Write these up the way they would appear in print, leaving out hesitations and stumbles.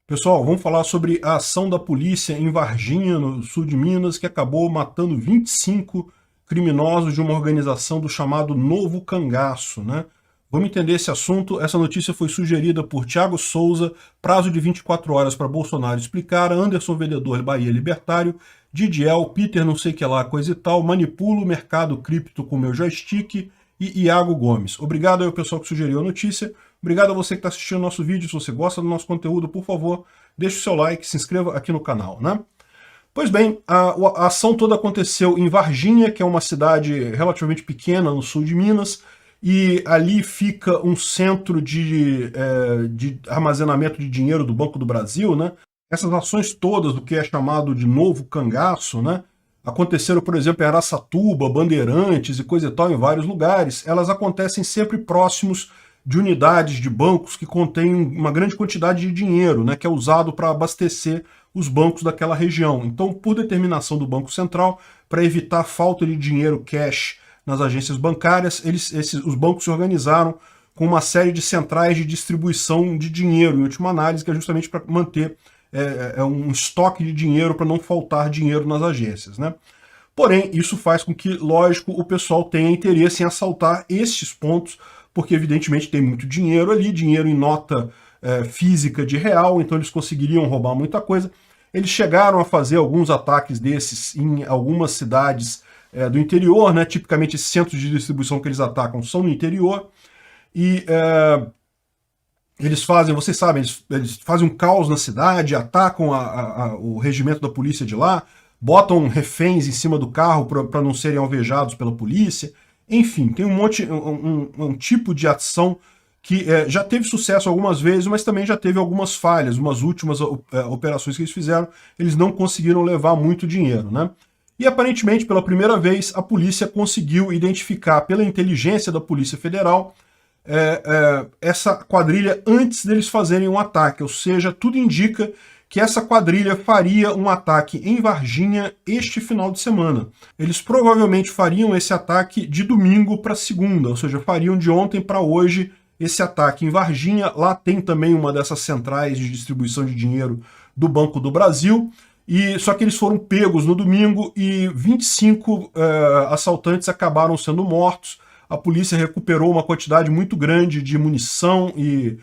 Pessoal, vamos falar sobre a ação da polícia em Varginha, no sul de Minas, que acabou matando 25 criminosos de uma organização do chamado Novo Cangaço, né? Vamos entender esse assunto. Essa notícia foi sugerida por Thiago Souza, prazo de 24 horas para Bolsonaro explicar, Anderson Vereador Bahia Libertário, Didiel, Peter não sei que lá, coisa e tal, Manipulo, Mercado Cripto com meu joystick e Iago Gomes. Obrigado aí ao pessoal que sugeriu a notícia. Obrigado a você que está assistindo o nosso vídeo. Se você gosta do nosso conteúdo, por favor, deixe o seu like, se inscreva aqui no canal, né? Pois bem, a ação toda aconteceu em Varginha, que é uma cidade relativamente pequena no sul de Minas, e ali fica um centro de armazenamento de dinheiro do Banco do Brasil, né? Essas ações todas do que é chamado de Novo Cangaço, né? Aconteceram, por exemplo, em Araçatuba, Bandeirantes e coisa e tal, em vários lugares. Elas acontecem sempre próximos de unidades de bancos que contêm uma grande quantidade de dinheiro, né, que é usado para abastecer os bancos daquela região. Então, por determinação do Banco Central, para evitar falta de dinheiro cash nas agências bancárias, os bancos se organizaram com uma série de centrais de distribuição de dinheiro, em última análise, que é justamente para manter um estoque de dinheiro para não faltar dinheiro nas agências, né? Porém, isso faz com que, lógico, o pessoal tenha interesse em assaltar estes pontos, porque evidentemente tem muito dinheiro ali, dinheiro em nota física de real, então eles conseguiriam roubar muita coisa. Eles chegaram a fazer alguns ataques desses em algumas cidades do interior, né? Tipicamente esses centros de distribuição que eles atacam são no interior, e eles fazem, vocês sabem, eles fazem um caos na cidade, atacam o regimento da polícia de lá, botam reféns em cima do carro para não serem alvejados pela polícia. Enfim, tem um tipo de ação que já teve sucesso algumas vezes, mas também já teve algumas falhas. Umas últimas operações que eles fizeram, eles não conseguiram levar muito dinheiro, né? E aparentemente, pela primeira vez, a polícia conseguiu identificar, pela inteligência da Polícia Federal, essa quadrilha antes deles fazerem um ataque, ou seja, tudo indica que essa quadrilha faria um ataque em Varginha este final de semana. Eles provavelmente fariam esse ataque de domingo para segunda, ou seja, fariam de ontem para hoje esse ataque em Varginha. Lá tem também uma dessas centrais de distribuição de dinheiro do Banco do Brasil, e só que eles foram pegos no domingo e 25 assaltantes acabaram sendo mortos. A polícia recuperou uma quantidade muito grande de munição e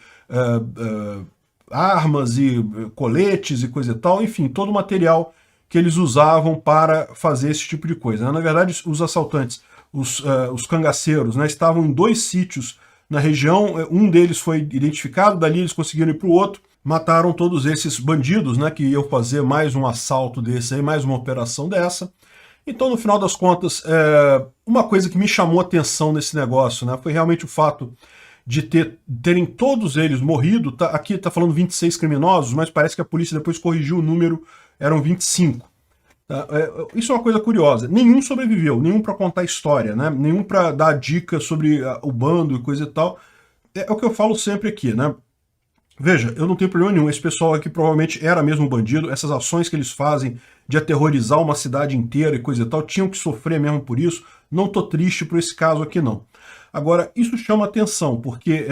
armas e coletes e coisa e tal, enfim, todo o material que eles usavam para fazer esse tipo de coisa. Na verdade, os assaltantes, os cangaceiros, né, estavam em 2 sítios na região, um deles foi identificado, dali eles conseguiram ir para o outro, mataram todos esses bandidos, né, que iam fazer mais um assalto desse aí, mais uma operação dessa. Então, no final das contas, uma coisa que me chamou a atenção nesse negócio, né, foi realmente o fato de terem todos eles morrido. Aqui está falando 26 criminosos, mas parece que a polícia depois corrigiu o número, eram 25. Tá? Isso é uma coisa curiosa. Nenhum sobreviveu, nenhum para contar história, né? Nenhum para dar dica sobre o bando e coisa e tal. É o que eu falo sempre aqui, né? Veja, eu não tenho problema nenhum, esse pessoal aqui provavelmente era mesmo bandido, essas ações que eles fazem de aterrorizar uma cidade inteira e coisa e tal, tinham que sofrer mesmo por isso, não tô triste por esse caso aqui não. Agora, isso chama atenção, porque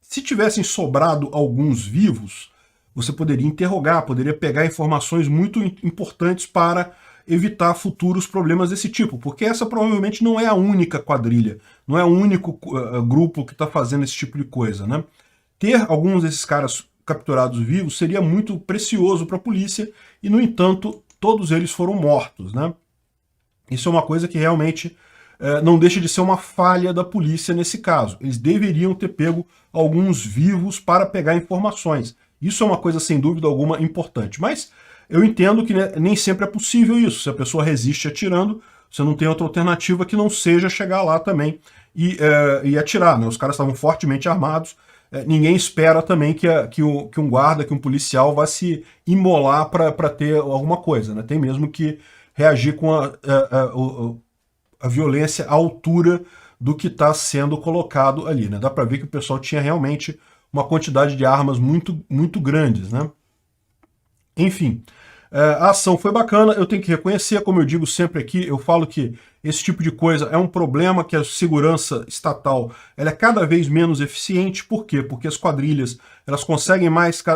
se tivessem sobrado alguns vivos, você poderia interrogar, poderia pegar informações muito importantes para evitar futuros problemas desse tipo, porque essa provavelmente não é a única quadrilha, não é o único grupo que está fazendo esse tipo de coisa, né? Ter alguns desses caras capturados vivos seria muito precioso para a polícia e, no entanto, todos eles foram mortos, né? Isso é uma coisa que realmente não deixa de ser uma falha da polícia nesse caso. Eles deveriam ter pego alguns vivos para pegar informações. Isso é uma coisa, sem dúvida alguma, importante. Mas eu entendo que nem sempre é possível isso. Se a pessoa resiste atirando, você não tem outra alternativa que não seja chegar lá também e atirar, né? Os caras estavam fortemente armados. Ninguém espera também que um guarda, que um policial vá se imolar para ter alguma coisa, né? Tem mesmo que reagir com a violência à altura do que está sendo colocado ali, né? Dá para ver que o pessoal tinha realmente uma quantidade de armas muito, muito grandes, né? Enfim, A ação foi bacana, eu tenho que reconhecer, como eu digo sempre aqui, eu falo que esse tipo de coisa é um problema, que a segurança estatal ela é cada vez menos eficiente. Por quê? Porque as quadrilhas elas conseguem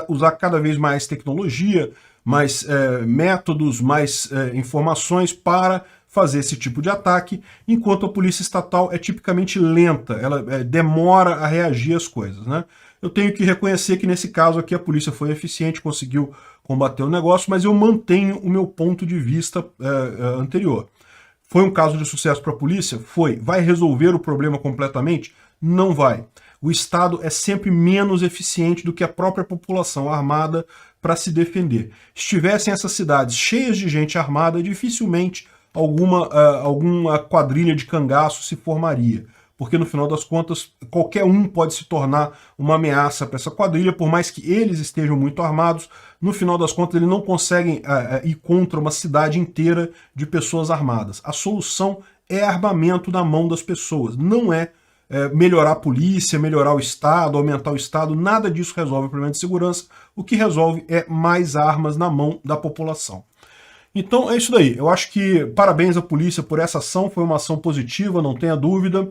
usar cada vez mais tecnologia, mais métodos, mais informações para fazer esse tipo de ataque, enquanto a polícia estatal é tipicamente lenta, ela demora a reagir às coisas, né? Eu tenho que reconhecer que nesse caso aqui a polícia foi eficiente, conseguiu combater o negócio, mas eu mantenho o meu ponto de vista anterior. Foi um caso de sucesso para a polícia? Foi. Vai resolver o problema completamente? Não vai. O Estado é sempre menos eficiente do que a própria população armada para se defender. Estivessem essas cidades cheias de gente armada, dificilmente alguma quadrilha de cangaço se formaria. Porque no final das contas, qualquer um pode se tornar uma ameaça para essa quadrilha, por mais que eles estejam muito armados, no final das contas eles não conseguem ir contra uma cidade inteira de pessoas armadas. A solução é armamento na mão das pessoas, não é melhorar a polícia, melhorar o Estado, aumentar o Estado, nada disso resolve o problema de segurança. O que resolve é mais armas na mão da população. Então é isso daí, eu acho que parabéns à polícia por essa ação, foi uma ação positiva, não tenha dúvida.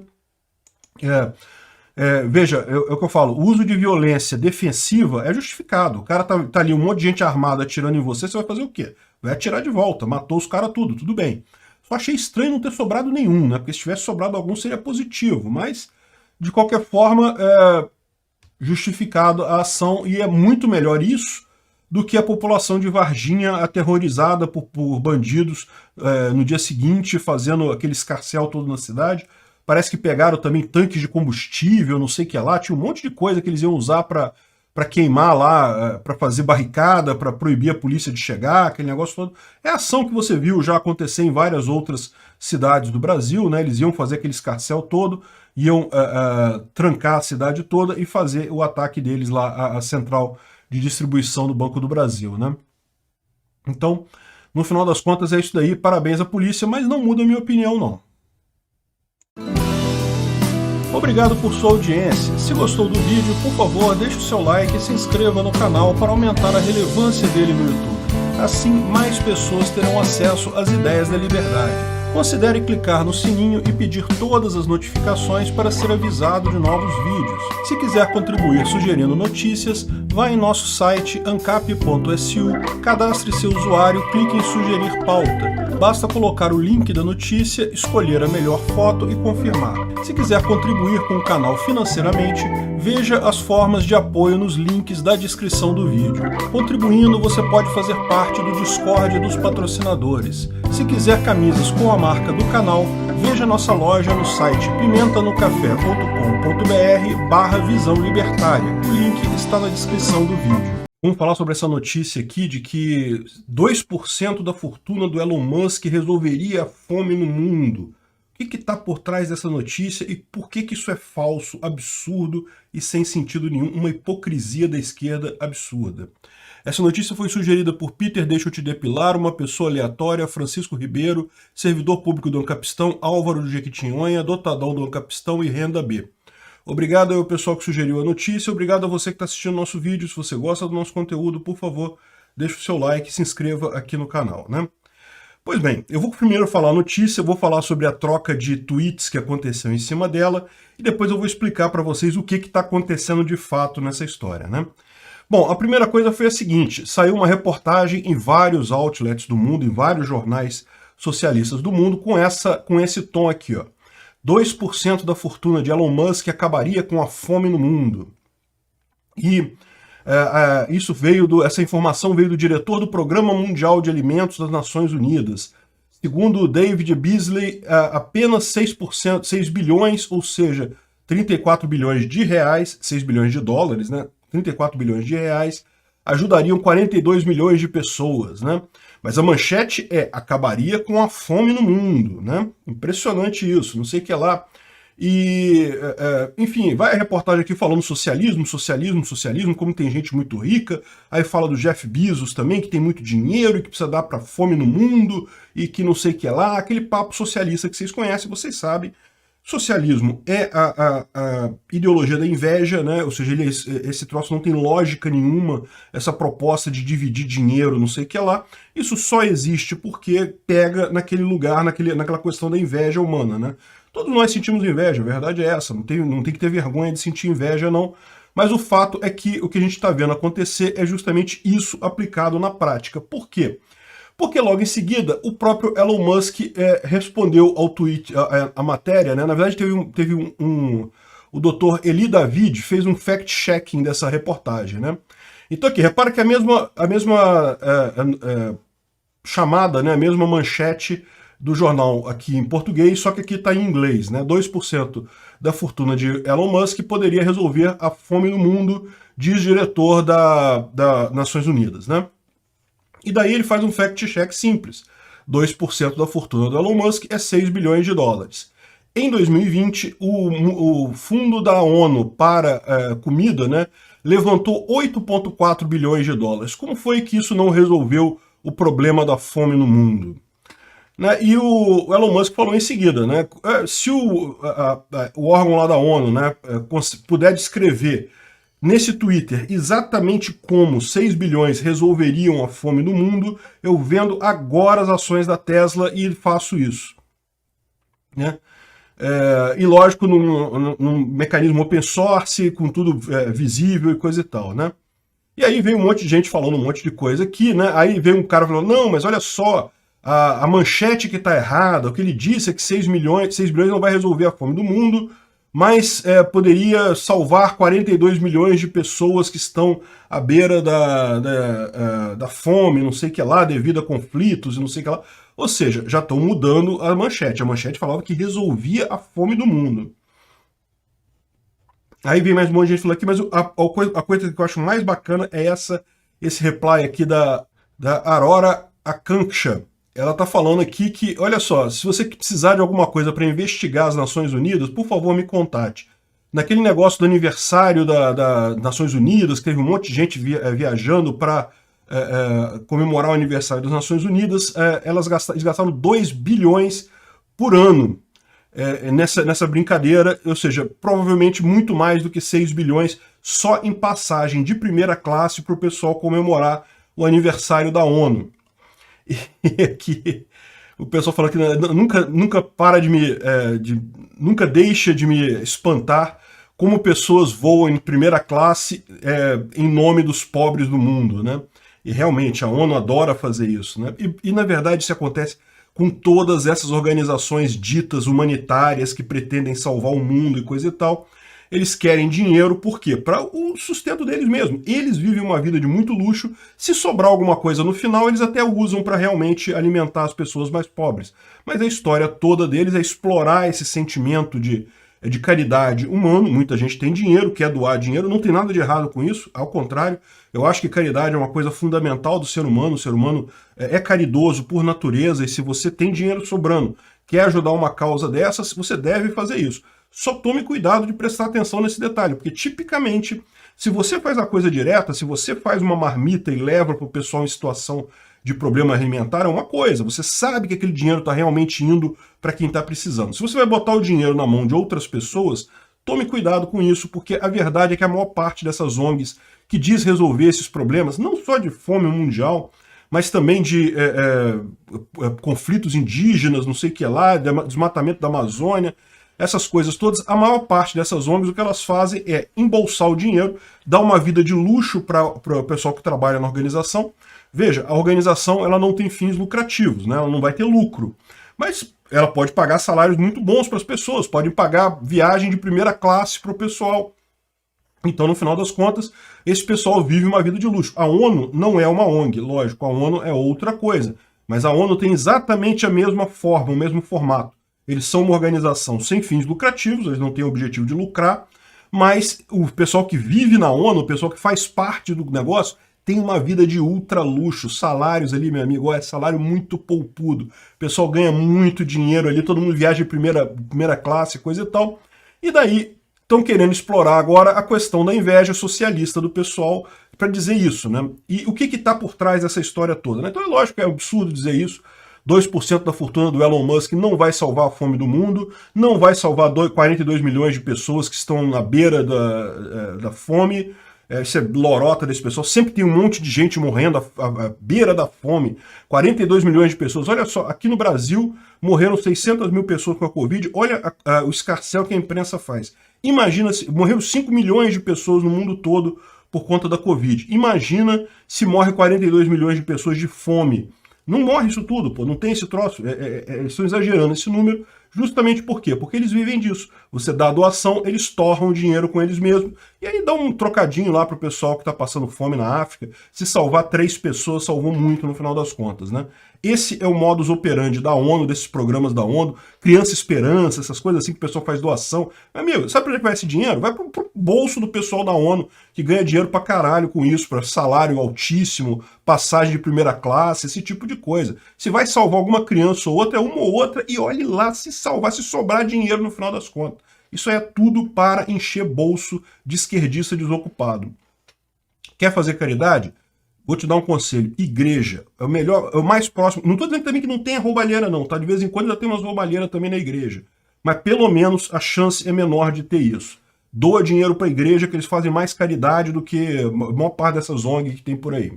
Veja, é o que eu falo, o uso de violência defensiva é justificado. O cara tá ali, um monte de gente armada atirando em você, você vai fazer o quê? Vai atirar de volta, matou os caras tudo bem. Só achei estranho não ter sobrado nenhum, né? Porque se tivesse sobrado algum seria positivo, mas de qualquer forma é justificado a ação e é muito melhor isso do que a população de Varginha aterrorizada por bandidos no dia seguinte, fazendo aquele escarcéu todo na cidade. Parece que pegaram também tanques de combustível, não sei o que lá, tinha um monte de coisa que eles iam usar para queimar lá, para fazer barricada, para proibir a polícia de chegar, aquele negócio todo. É ação que você viu já acontecer em várias outras cidades do Brasil, né? Eles iam fazer aquele escarcéu todo, iam trancar a cidade toda e fazer o ataque deles lá, a central de distribuição do Banco do Brasil, né? Então, no final das contas é isso daí, parabéns à polícia, mas não muda a minha opinião não. Obrigado por sua audiência. Se gostou do vídeo, por favor, deixe o seu like e se inscreva no canal para aumentar a relevância dele no YouTube. Assim, mais pessoas terão acesso às ideias da liberdade. Considere clicar no sininho e pedir todas as notificações para ser avisado de novos vídeos. Se quiser contribuir sugerindo notícias, vá em nosso site ancap.su, cadastre seu usuário, clique em sugerir pauta. Basta colocar o link da notícia, escolher a melhor foto e confirmar. Se quiser contribuir com o canal financeiramente, veja as formas de apoio nos links da descrição do vídeo. Contribuindo, você pode fazer parte do Discord dos patrocinadores. Se quiser camisas com a marca do canal, veja nossa loja no site pimentanocafé.com.br/visão libertária. O link está na descrição do vídeo. Vamos falar sobre essa notícia aqui de que 2% da fortuna do Elon Musk resolveria a fome no mundo. O que está por trás dessa notícia e por que isso é falso, absurdo e sem sentido nenhum, uma hipocrisia da esquerda absurda? Essa notícia foi sugerida por Peter Deixa Eu Te Depilar, uma pessoa aleatória, Francisco Ribeiro, servidor público do Ancapistão, Álvaro do Jequitinhonha, Dotadão do Ancapistão e Renda B. Obrigado ao pessoal que sugeriu a notícia, obrigado a você que está assistindo o nosso vídeo. Se você gosta do nosso conteúdo, por favor, deixe o seu like e se inscreva aqui no canal, né? Pois bem, eu vou primeiro falar a notícia, vou falar sobre a troca de tweets que aconteceu em cima dela, e depois eu vou explicar para vocês o que está acontecendo de fato nessa história, né? Bom, a primeira coisa foi a seguinte, saiu uma reportagem em vários outlets do mundo, em vários jornais socialistas do mundo, com esse tom aqui, ó. 2% da fortuna de Elon Musk acabaria com a fome no mundo. E essa informação veio do diretor do Programa Mundial de Alimentos das Nações Unidas. Segundo David Beasley, apenas 6%, 6 bilhões, ou seja, 34 bilhões de reais, 6 bilhões de dólares, né? 34 bilhões de reais, ajudariam 42 milhões de pessoas, né? Mas a manchete acabaria com a fome no mundo, né? Impressionante isso, não sei o que lá. E, enfim, vai a reportagem aqui falando socialismo, como tem gente muito rica, aí fala do Jeff Bezos também, que tem muito dinheiro e que precisa dar para fome no mundo, e que não sei o que lá, aquele papo socialista que vocês conhecem, vocês sabem. Socialismo é a ideologia da inveja, né? Ou seja, esse troço não tem lógica nenhuma, essa proposta de dividir dinheiro, não sei o que lá. Isso só existe porque pega naquele lugar, naquela questão da inveja humana, né? Todos nós sentimos inveja, a verdade é essa, não tem que ter vergonha de sentir inveja, não. Mas o fato é que o que a gente está vendo acontecer é justamente isso aplicado na prática. Por quê? Porque logo em seguida o próprio Elon Musk respondeu ao tweet, a matéria, né? Na verdade o doutor Eli David fez um fact-checking dessa reportagem, né? Então aqui, repara que a mesma chamada, né? A mesma manchete do jornal aqui em português, só que aqui está em inglês, né? 2% da fortuna de Elon Musk poderia resolver a fome no mundo, diz diretor da Nações Unidas, né? E daí ele faz um fact-check simples. 2% da fortuna do Elon Musk é 6 bilhões de dólares. Em 2020, o Fundo da ONU para Comida, né, levantou 8,4 bilhões de dólares. Como foi que isso não resolveu o problema da fome no mundo? Né, e o Elon Musk falou em seguida, né, se o órgão lá da ONU, né, puder descrever nesse Twitter exatamente como 6 bilhões resolveriam a fome no mundo, eu vendo agora as ações da Tesla e faço isso. Né? E lógico, num mecanismo open source, com tudo visível e coisa e tal. Né? E aí veio um monte de gente falando um monte de coisa aqui, né? Aí veio um cara falando, não, mas olha só, a manchete que está errada, o que ele disse é que 6 bilhões não vai resolver a fome do mundo, mas poderia salvar 42 milhões de pessoas que estão à beira da fome, não sei o que lá, devido a conflitos e não sei o que lá. Ou seja, já estão mudando a manchete. A manchete falava que resolvia a fome do mundo. Aí vem mais um monte de gente falando aqui, mas a coisa que eu acho mais bacana é esse reply aqui da Aurora Akanksha. Ela está falando aqui que, olha só, se você precisar de alguma coisa para investigar as Nações Unidas, por favor, me contate. Naquele negócio do aniversário das Nações Unidas, que teve um monte de gente viajando para comemorar o aniversário das Nações Unidas, eles gastaram 2 bilhões por ano nessa brincadeira, ou seja, provavelmente muito mais do que 6 bilhões só em passagem de primeira classe para o pessoal comemorar o aniversário da ONU. E aqui o pessoal fala que nunca para nunca deixa de me espantar como pessoas voam em primeira classe em nome dos pobres do mundo, né? E realmente a ONU adora fazer isso, né? E na verdade isso acontece com todas essas organizações ditas humanitárias que pretendem salvar o mundo e coisa e tal. Eles querem dinheiro, por quê? Para o sustento deles mesmos. Eles vivem uma vida de muito luxo, se sobrar alguma coisa no final, eles até usam para realmente alimentar as pessoas mais pobres. Mas a história toda deles é explorar esse sentimento de caridade humano. Muita gente tem dinheiro, quer doar dinheiro, não tem nada de errado com isso, ao contrário, eu acho que caridade é uma coisa fundamental do ser humano. O ser humano é caridoso por natureza, e se você tem dinheiro sobrando, quer ajudar uma causa dessas, você deve fazer isso. Só tome cuidado de prestar atenção nesse detalhe, porque tipicamente, se você faz a coisa direta, se você faz uma marmita e leva para o pessoal em situação de problema alimentar, é uma coisa, você sabe que aquele dinheiro está realmente indo para quem está precisando. Se você vai botar o dinheiro na mão de outras pessoas, tome cuidado com isso, porque a verdade é que a maior parte dessas ONGs que diz resolver esses problemas, não só de fome mundial, mas também de conflitos indígenas, não sei o que lá, desmatamento da Amazônia, essas coisas todas, a maior parte dessas ONGs, o que elas fazem é embolsar o dinheiro, dar uma vida de luxo para o pessoal que trabalha na organização. Veja, a organização ela não tem fins lucrativos, né? Ela não vai ter lucro, mas ela pode pagar salários muito bons para as pessoas, pode pagar viagem de primeira classe para o pessoal. Então, no final das contas, esse pessoal vive uma vida de luxo. A ONU não é uma ONG, lógico, a ONU é outra coisa, mas a ONU tem exatamente a mesma forma, o mesmo formato. Eles são uma organização sem fins lucrativos, eles não têm o objetivo de lucrar, mas o pessoal que vive na ONU, o pessoal que faz parte do negócio, tem uma vida de ultra luxo, salários ali, meu amigo, é salário muito poupudo, o pessoal ganha muito dinheiro ali, todo mundo viaja de primeira classe, coisa e tal, e daí estão querendo explorar agora a questão da inveja socialista do pessoal para dizer isso, né? E o que está por trás dessa história toda, né? Então é lógico que é absurdo dizer isso, 2% da fortuna do Elon Musk não vai salvar a fome do mundo, não vai salvar 42 milhões de pessoas que estão na beira da fome. Isso é lorota desse pessoal. Sempre tem um monte de gente morrendo à beira da fome. 42 milhões de pessoas. Olha só, aqui no Brasil morreram 600 mil pessoas com a Covid. Olha o escarcéu que a imprensa faz. Imagina se morreram 5 milhões de pessoas no mundo todo por conta da Covid. Imagina se morre 42 milhões de pessoas de fome. Não morre isso tudo, pô, não tem esse troço. Eles estão exagerando esse número. Justamente por quê? Porque eles vivem disso. Você dá a doação, eles torram o dinheiro com eles mesmos. E aí dá um trocadinho lá pro pessoal que está passando fome na África. Se salvar 3 pessoas, salvou muito no final das contas, né? Esse é o modus operandi da ONU, desses programas da ONU, Criança Esperança, essas coisas assim que o pessoal faz doação. Amigo, sabe para onde vai esse dinheiro? Vai pro bolso do pessoal da ONU, que ganha dinheiro pra caralho com isso, para salário altíssimo, passagem de primeira classe, esse tipo de coisa. Se vai salvar alguma criança ou outra, é uma ou outra, e olhe lá se salvar, se sobrar dinheiro no final das contas. Isso é tudo para encher bolso de esquerdista desocupado. Quer fazer caridade? Vou te dar um conselho. Igreja é o melhor, é o mais próximo. Não estou dizendo também que não tenha roubalheira, não, tá? De vez em quando ainda tem umas roubalheiras também na igreja. Mas pelo menos a chance é menor de ter isso. Doa dinheiro para a igreja, que eles fazem mais caridade do que a maior parte dessas ONGs que tem por aí.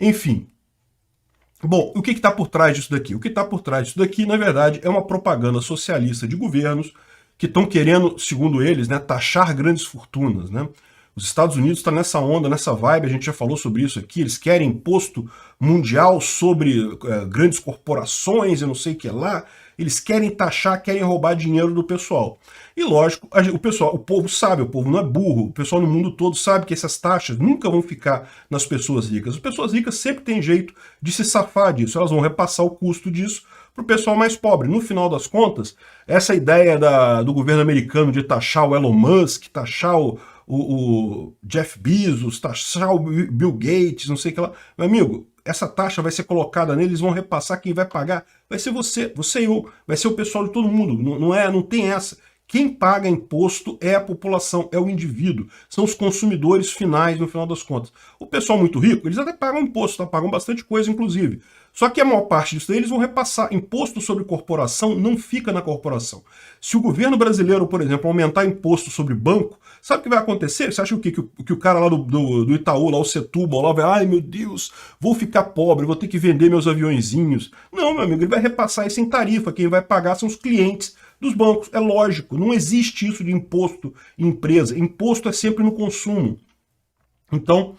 Enfim. Bom, o que está por trás disso daqui? O que está por trás disso daqui, na verdade, é uma propaganda socialista de governos que estão querendo, segundo eles, né, taxar grandes fortunas, né? Os Estados Unidos estão nessa onda, nessa vibe, a gente já falou sobre isso aqui, eles querem imposto mundial sobre grandes corporações e não sei o que lá, eles querem taxar, querem roubar dinheiro do pessoal. E lógico, o povo sabe, o povo não é burro, o pessoal no mundo todo sabe que essas taxas nunca vão ficar nas pessoas ricas. As pessoas ricas sempre têm jeito de se safar disso, elas vão repassar o custo disso para o pessoal mais pobre. No final das contas, essa ideia do governo americano de taxar o Elon Musk, taxar o Jeff Bezos, taxar o Bill Gates, não sei o que lá. Meu amigo, essa taxa vai ser colocada neles, eles vão repassar, quem vai pagar vai ser você e eu, vai ser o pessoal de todo mundo, não tem essa. Quem paga imposto é a população, é o indivíduo, são os consumidores finais no final das contas. O pessoal muito rico, eles até pagam imposto, tá? Pagam bastante coisa inclusive. Só que a maior parte disso daí eles vão repassar. Imposto sobre corporação não fica na corporação. Se o governo brasileiro, por exemplo, aumentar imposto sobre banco, sabe o que vai acontecer? Você acha que o cara lá do Itaú, lá o Setúbal, lá vai, ai meu Deus, vou ficar pobre, vou ter que vender meus aviõezinhos. Não, meu amigo, ele vai repassar isso em tarifa, quem vai pagar são os clientes dos bancos. É lógico, não existe isso de imposto em empresa. Imposto é sempre no consumo. Então,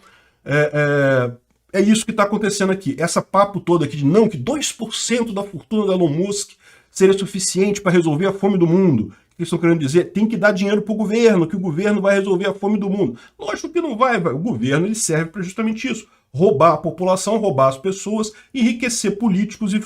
é isso que está acontecendo aqui. Essa papo toda aqui de não, que 2% da fortuna do Elon Musk seria suficiente para resolver a fome do mundo. O que eles estão querendo dizer? Tem que dar dinheiro para o governo, que o governo vai resolver a fome do mundo. Lógico que não vai. O governo ele serve para justamente isso. Roubar a população, roubar as pessoas, enriquecer políticos e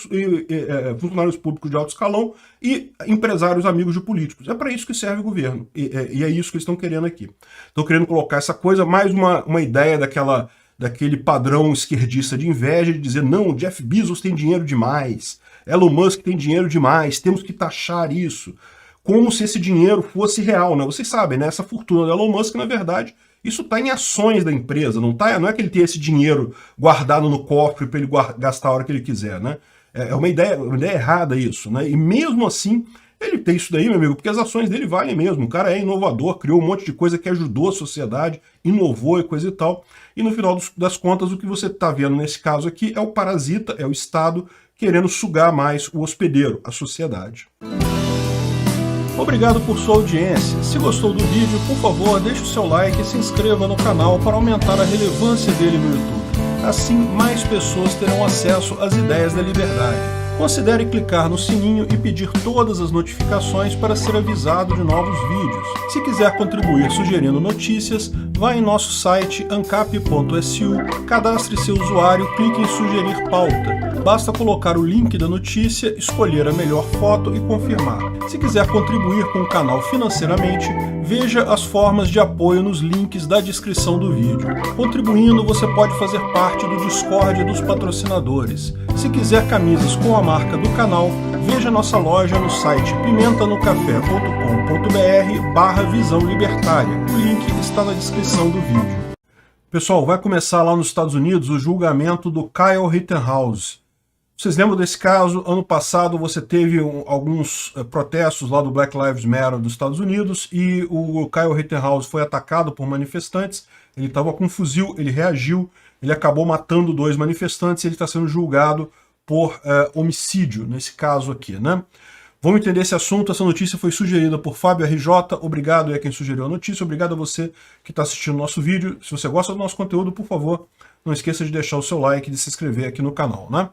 funcionários públicos de alto escalão e empresários amigos de políticos. É para isso que serve o governo. E é isso que eles estão querendo aqui. Estão querendo colocar essa coisa, mais uma ideia daquele padrão esquerdista de inveja, de dizer, não, Jeff Bezos tem dinheiro demais, Elon Musk tem dinheiro demais, temos que taxar isso. Como se esse dinheiro fosse real, né? Vocês sabem, né? Essa fortuna do Elon Musk, na verdade, isso está em ações da empresa, não é que ele tem esse dinheiro guardado no cofre para ele gastar a hora que ele quiser, né? É uma ideia errada isso, né? E mesmo assim, ele tem isso daí, meu amigo, porque as ações dele valem mesmo. O cara é inovador, criou um monte de coisa que ajudou a sociedade, inovou e coisa e tal. E no final das contas, o que você está vendo nesse caso aqui é o parasita, é o Estado querendo sugar mais o hospedeiro, a sociedade. Obrigado por sua audiência. Se gostou do vídeo, por favor, deixe o seu like e se inscreva no canal para aumentar a relevância dele no YouTube. Assim, mais pessoas terão acesso às ideias da liberdade. Considere clicar no sininho e pedir todas as notificações para ser avisado de novos vídeos. Se quiser contribuir sugerindo notícias, vá em nosso site ancap.su, cadastre seu usuário, clique em sugerir pauta. Basta colocar o link da notícia, escolher a melhor foto e confirmar. Se quiser contribuir com o canal financeiramente, veja as formas de apoio nos links da descrição do vídeo. Contribuindo, você pode fazer parte do Discord dos patrocinadores. Se quiser camisas com a marca do canal, veja nossa loja no site pimentanocafé.com.br/visão libertária. O link está na descrição do vídeo. Pessoal, vai começar lá nos Estados Unidos o julgamento do Kyle Rittenhouse. Vocês lembram desse caso? Ano passado você teve alguns protestos lá do Black Lives Matter dos Estados Unidos e o Kyle Rittenhouse foi atacado por manifestantes, ele estava com um fuzil, ele reagiu, ele acabou matando 2 manifestantes e ele está sendo julgado por homicídio, nesse caso aqui, né? Vamos entender esse assunto. Essa notícia foi sugerida por Fábio RJ. Obrigado a quem sugeriu a notícia. Obrigado a você que está assistindo o nosso vídeo. Se você gosta do nosso conteúdo, por favor, não esqueça de deixar o seu like e de se inscrever aqui no canal, né?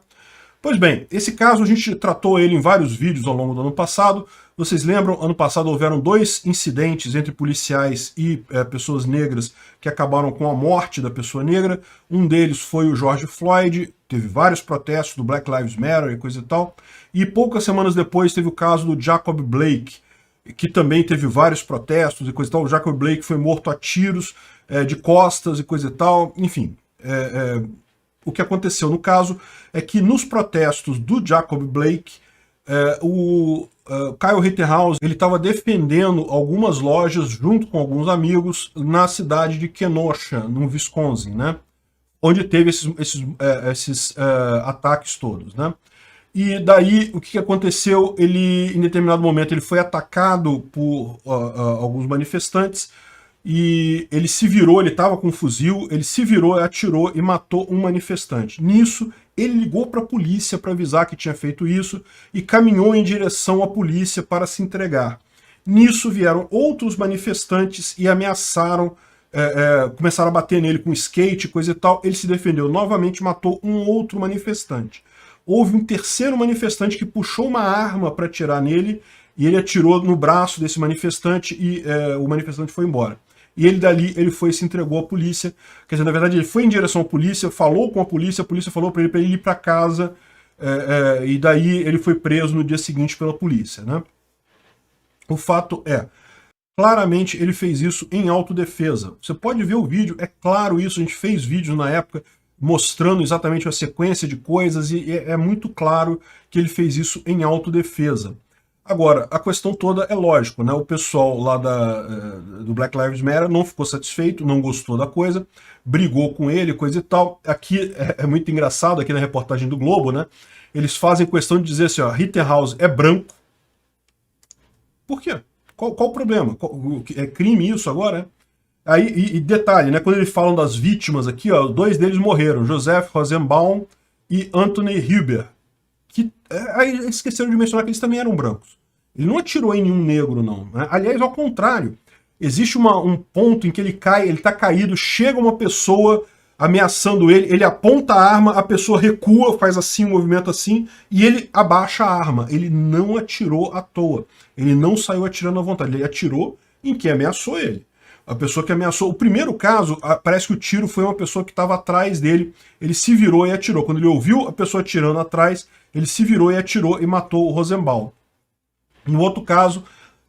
Pois bem, esse caso a gente tratou ele em vários vídeos ao longo do ano passado. Vocês lembram, ano passado houveram 2 incidentes entre policiais e pessoas negras que acabaram com a morte da pessoa negra. Um deles foi o George Floyd, teve vários protestos do Black Lives Matter e coisa e tal. E poucas semanas depois teve o caso do Jacob Blake, que também teve vários protestos e coisa e tal. O Jacob Blake foi morto a tiros de costas e coisa e tal. Enfim, o que aconteceu no caso é que nos protestos do Jacob Blake, o Kyle Rittenhouse ele estava defendendo algumas lojas junto com alguns amigos na cidade de Kenosha, no Wisconsin, né? Onde teve esses ataques todos, né? E daí, o que aconteceu? Ele, em determinado momento, ele foi atacado por alguns manifestantes e ele se virou, ele estava com um fuzil, ele se virou, atirou e matou um manifestante. Nisso, ele ligou para a polícia para avisar que tinha feito isso e caminhou em direção à polícia para se entregar. Nisso vieram outros manifestantes e ameaçaram, começaram a bater nele com skate, coisa e tal. Ele se defendeu novamente e matou um outro manifestante. Houve um terceiro manifestante que puxou uma arma para atirar nele e ele atirou no braço desse manifestante e o manifestante foi embora. E ele dali, ele foi e se entregou à polícia. Quer dizer, na verdade, ele foi em direção à polícia, falou com a polícia falou para ele ir para casa, e daí ele foi preso no dia seguinte pela polícia, né? O fato é, claramente ele fez isso em autodefesa. Você pode ver o vídeo, é claro isso, a gente fez vídeos na época mostrando exatamente a sequência de coisas e é muito claro que ele fez isso em autodefesa. Agora, a questão toda é lógico, né? O pessoal lá do Black Lives Matter não ficou satisfeito, não gostou da coisa, brigou com ele, coisa e tal. Aqui é muito engraçado, aqui na reportagem do Globo, né? Eles fazem questão de dizer assim, ó, Rittenhouse é branco. Por quê? Qual o problema? É crime isso agora, Aí, e detalhe, né? Quando eles falam das vítimas aqui, ó, 2 deles morreram, Joseph Rosenbaum e Anthony Huber. Aí esqueceram de mencionar que eles também eram brancos. Ele não atirou em nenhum negro, não. Né? Aliás, ao contrário, existe um ponto em que ele cai, ele está caído, chega uma pessoa ameaçando ele, ele aponta a arma, a pessoa recua, faz assim, um movimento assim, e ele abaixa a arma. Ele não atirou à toa. Ele não saiu atirando à vontade, ele atirou em quem ameaçou ele. A pessoa que ameaçou. O primeiro caso, parece que o tiro foi uma pessoa que estava atrás dele. Ele se virou e atirou. Quando ele ouviu a pessoa atirando atrás, ele se virou e atirou e matou o Rosenbaum. No outro caso,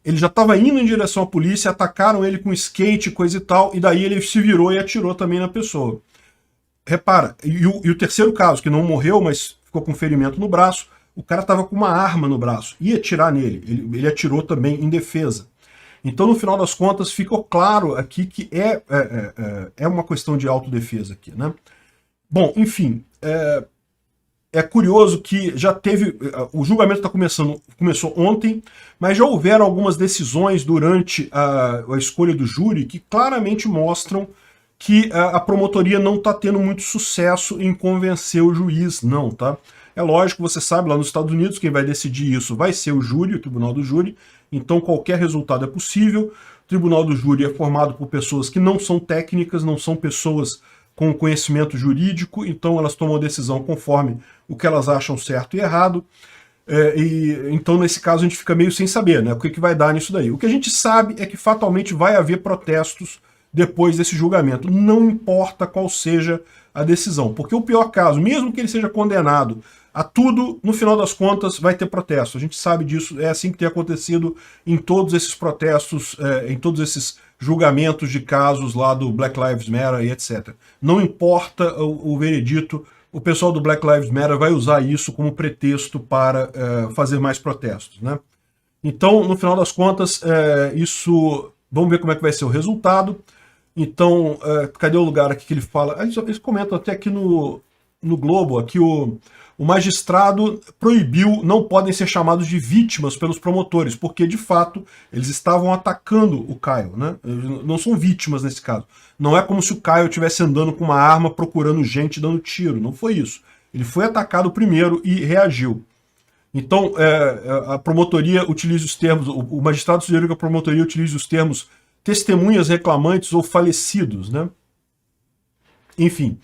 ele já estava indo em direção à polícia, atacaram ele com skate, coisa e tal, e daí ele se virou e atirou também na pessoa. Repara, e o terceiro caso, que não morreu, mas ficou com ferimento no braço, o cara estava com uma arma no braço, ia atirar nele. Ele atirou também em defesa. Então, no final das contas, ficou claro aqui que é uma questão de autodefesa aqui, né? Bom, enfim, é curioso que já teve... O julgamento começou ontem, mas já houveram algumas decisões durante a escolha do júri que claramente mostram que a promotoria não está tendo muito sucesso em convencer o juiz, não, tá? É lógico, você sabe, lá nos Estados Unidos, quem vai decidir isso vai ser o júri, o tribunal do júri, então qualquer resultado é possível. O tribunal do júri é formado por pessoas que não são técnicas, não são pessoas com conhecimento jurídico, então elas tomam a decisão conforme o que elas acham certo e errado. Então, nesse caso, a gente fica meio sem saber, né? O que vai dar nisso daí. O que a gente sabe é que fatalmente vai haver protestos depois desse julgamento, não importa qual seja a decisão, porque o pior caso, mesmo que ele seja condenado a tudo, no final das contas vai ter protesto. A gente sabe disso, é assim que tem acontecido em todos esses protestos, em todos esses julgamentos de casos lá do Black Lives Matter e etc. Não importa o veredito, o pessoal do Black Lives Matter vai usar isso como pretexto para fazer mais protestos, né? Então, no final das contas, vamos ver como é que vai ser o resultado. Então, cadê o lugar aqui que ele fala? Eles comentam até aqui no no Globo aqui o magistrado proibiu, não podem ser chamados de vítimas pelos promotores, porque de fato eles estavam atacando o Caio, né? Não são vítimas nesse caso. Não é como se o Caio estivesse andando com uma arma procurando gente dando tiro, não foi isso. Ele foi atacado primeiro e reagiu. Então a promotoria utiliza os termos, o magistrado sugeriu que a promotoria utilize os termos testemunhas reclamantes ou falecidos, né? Enfim.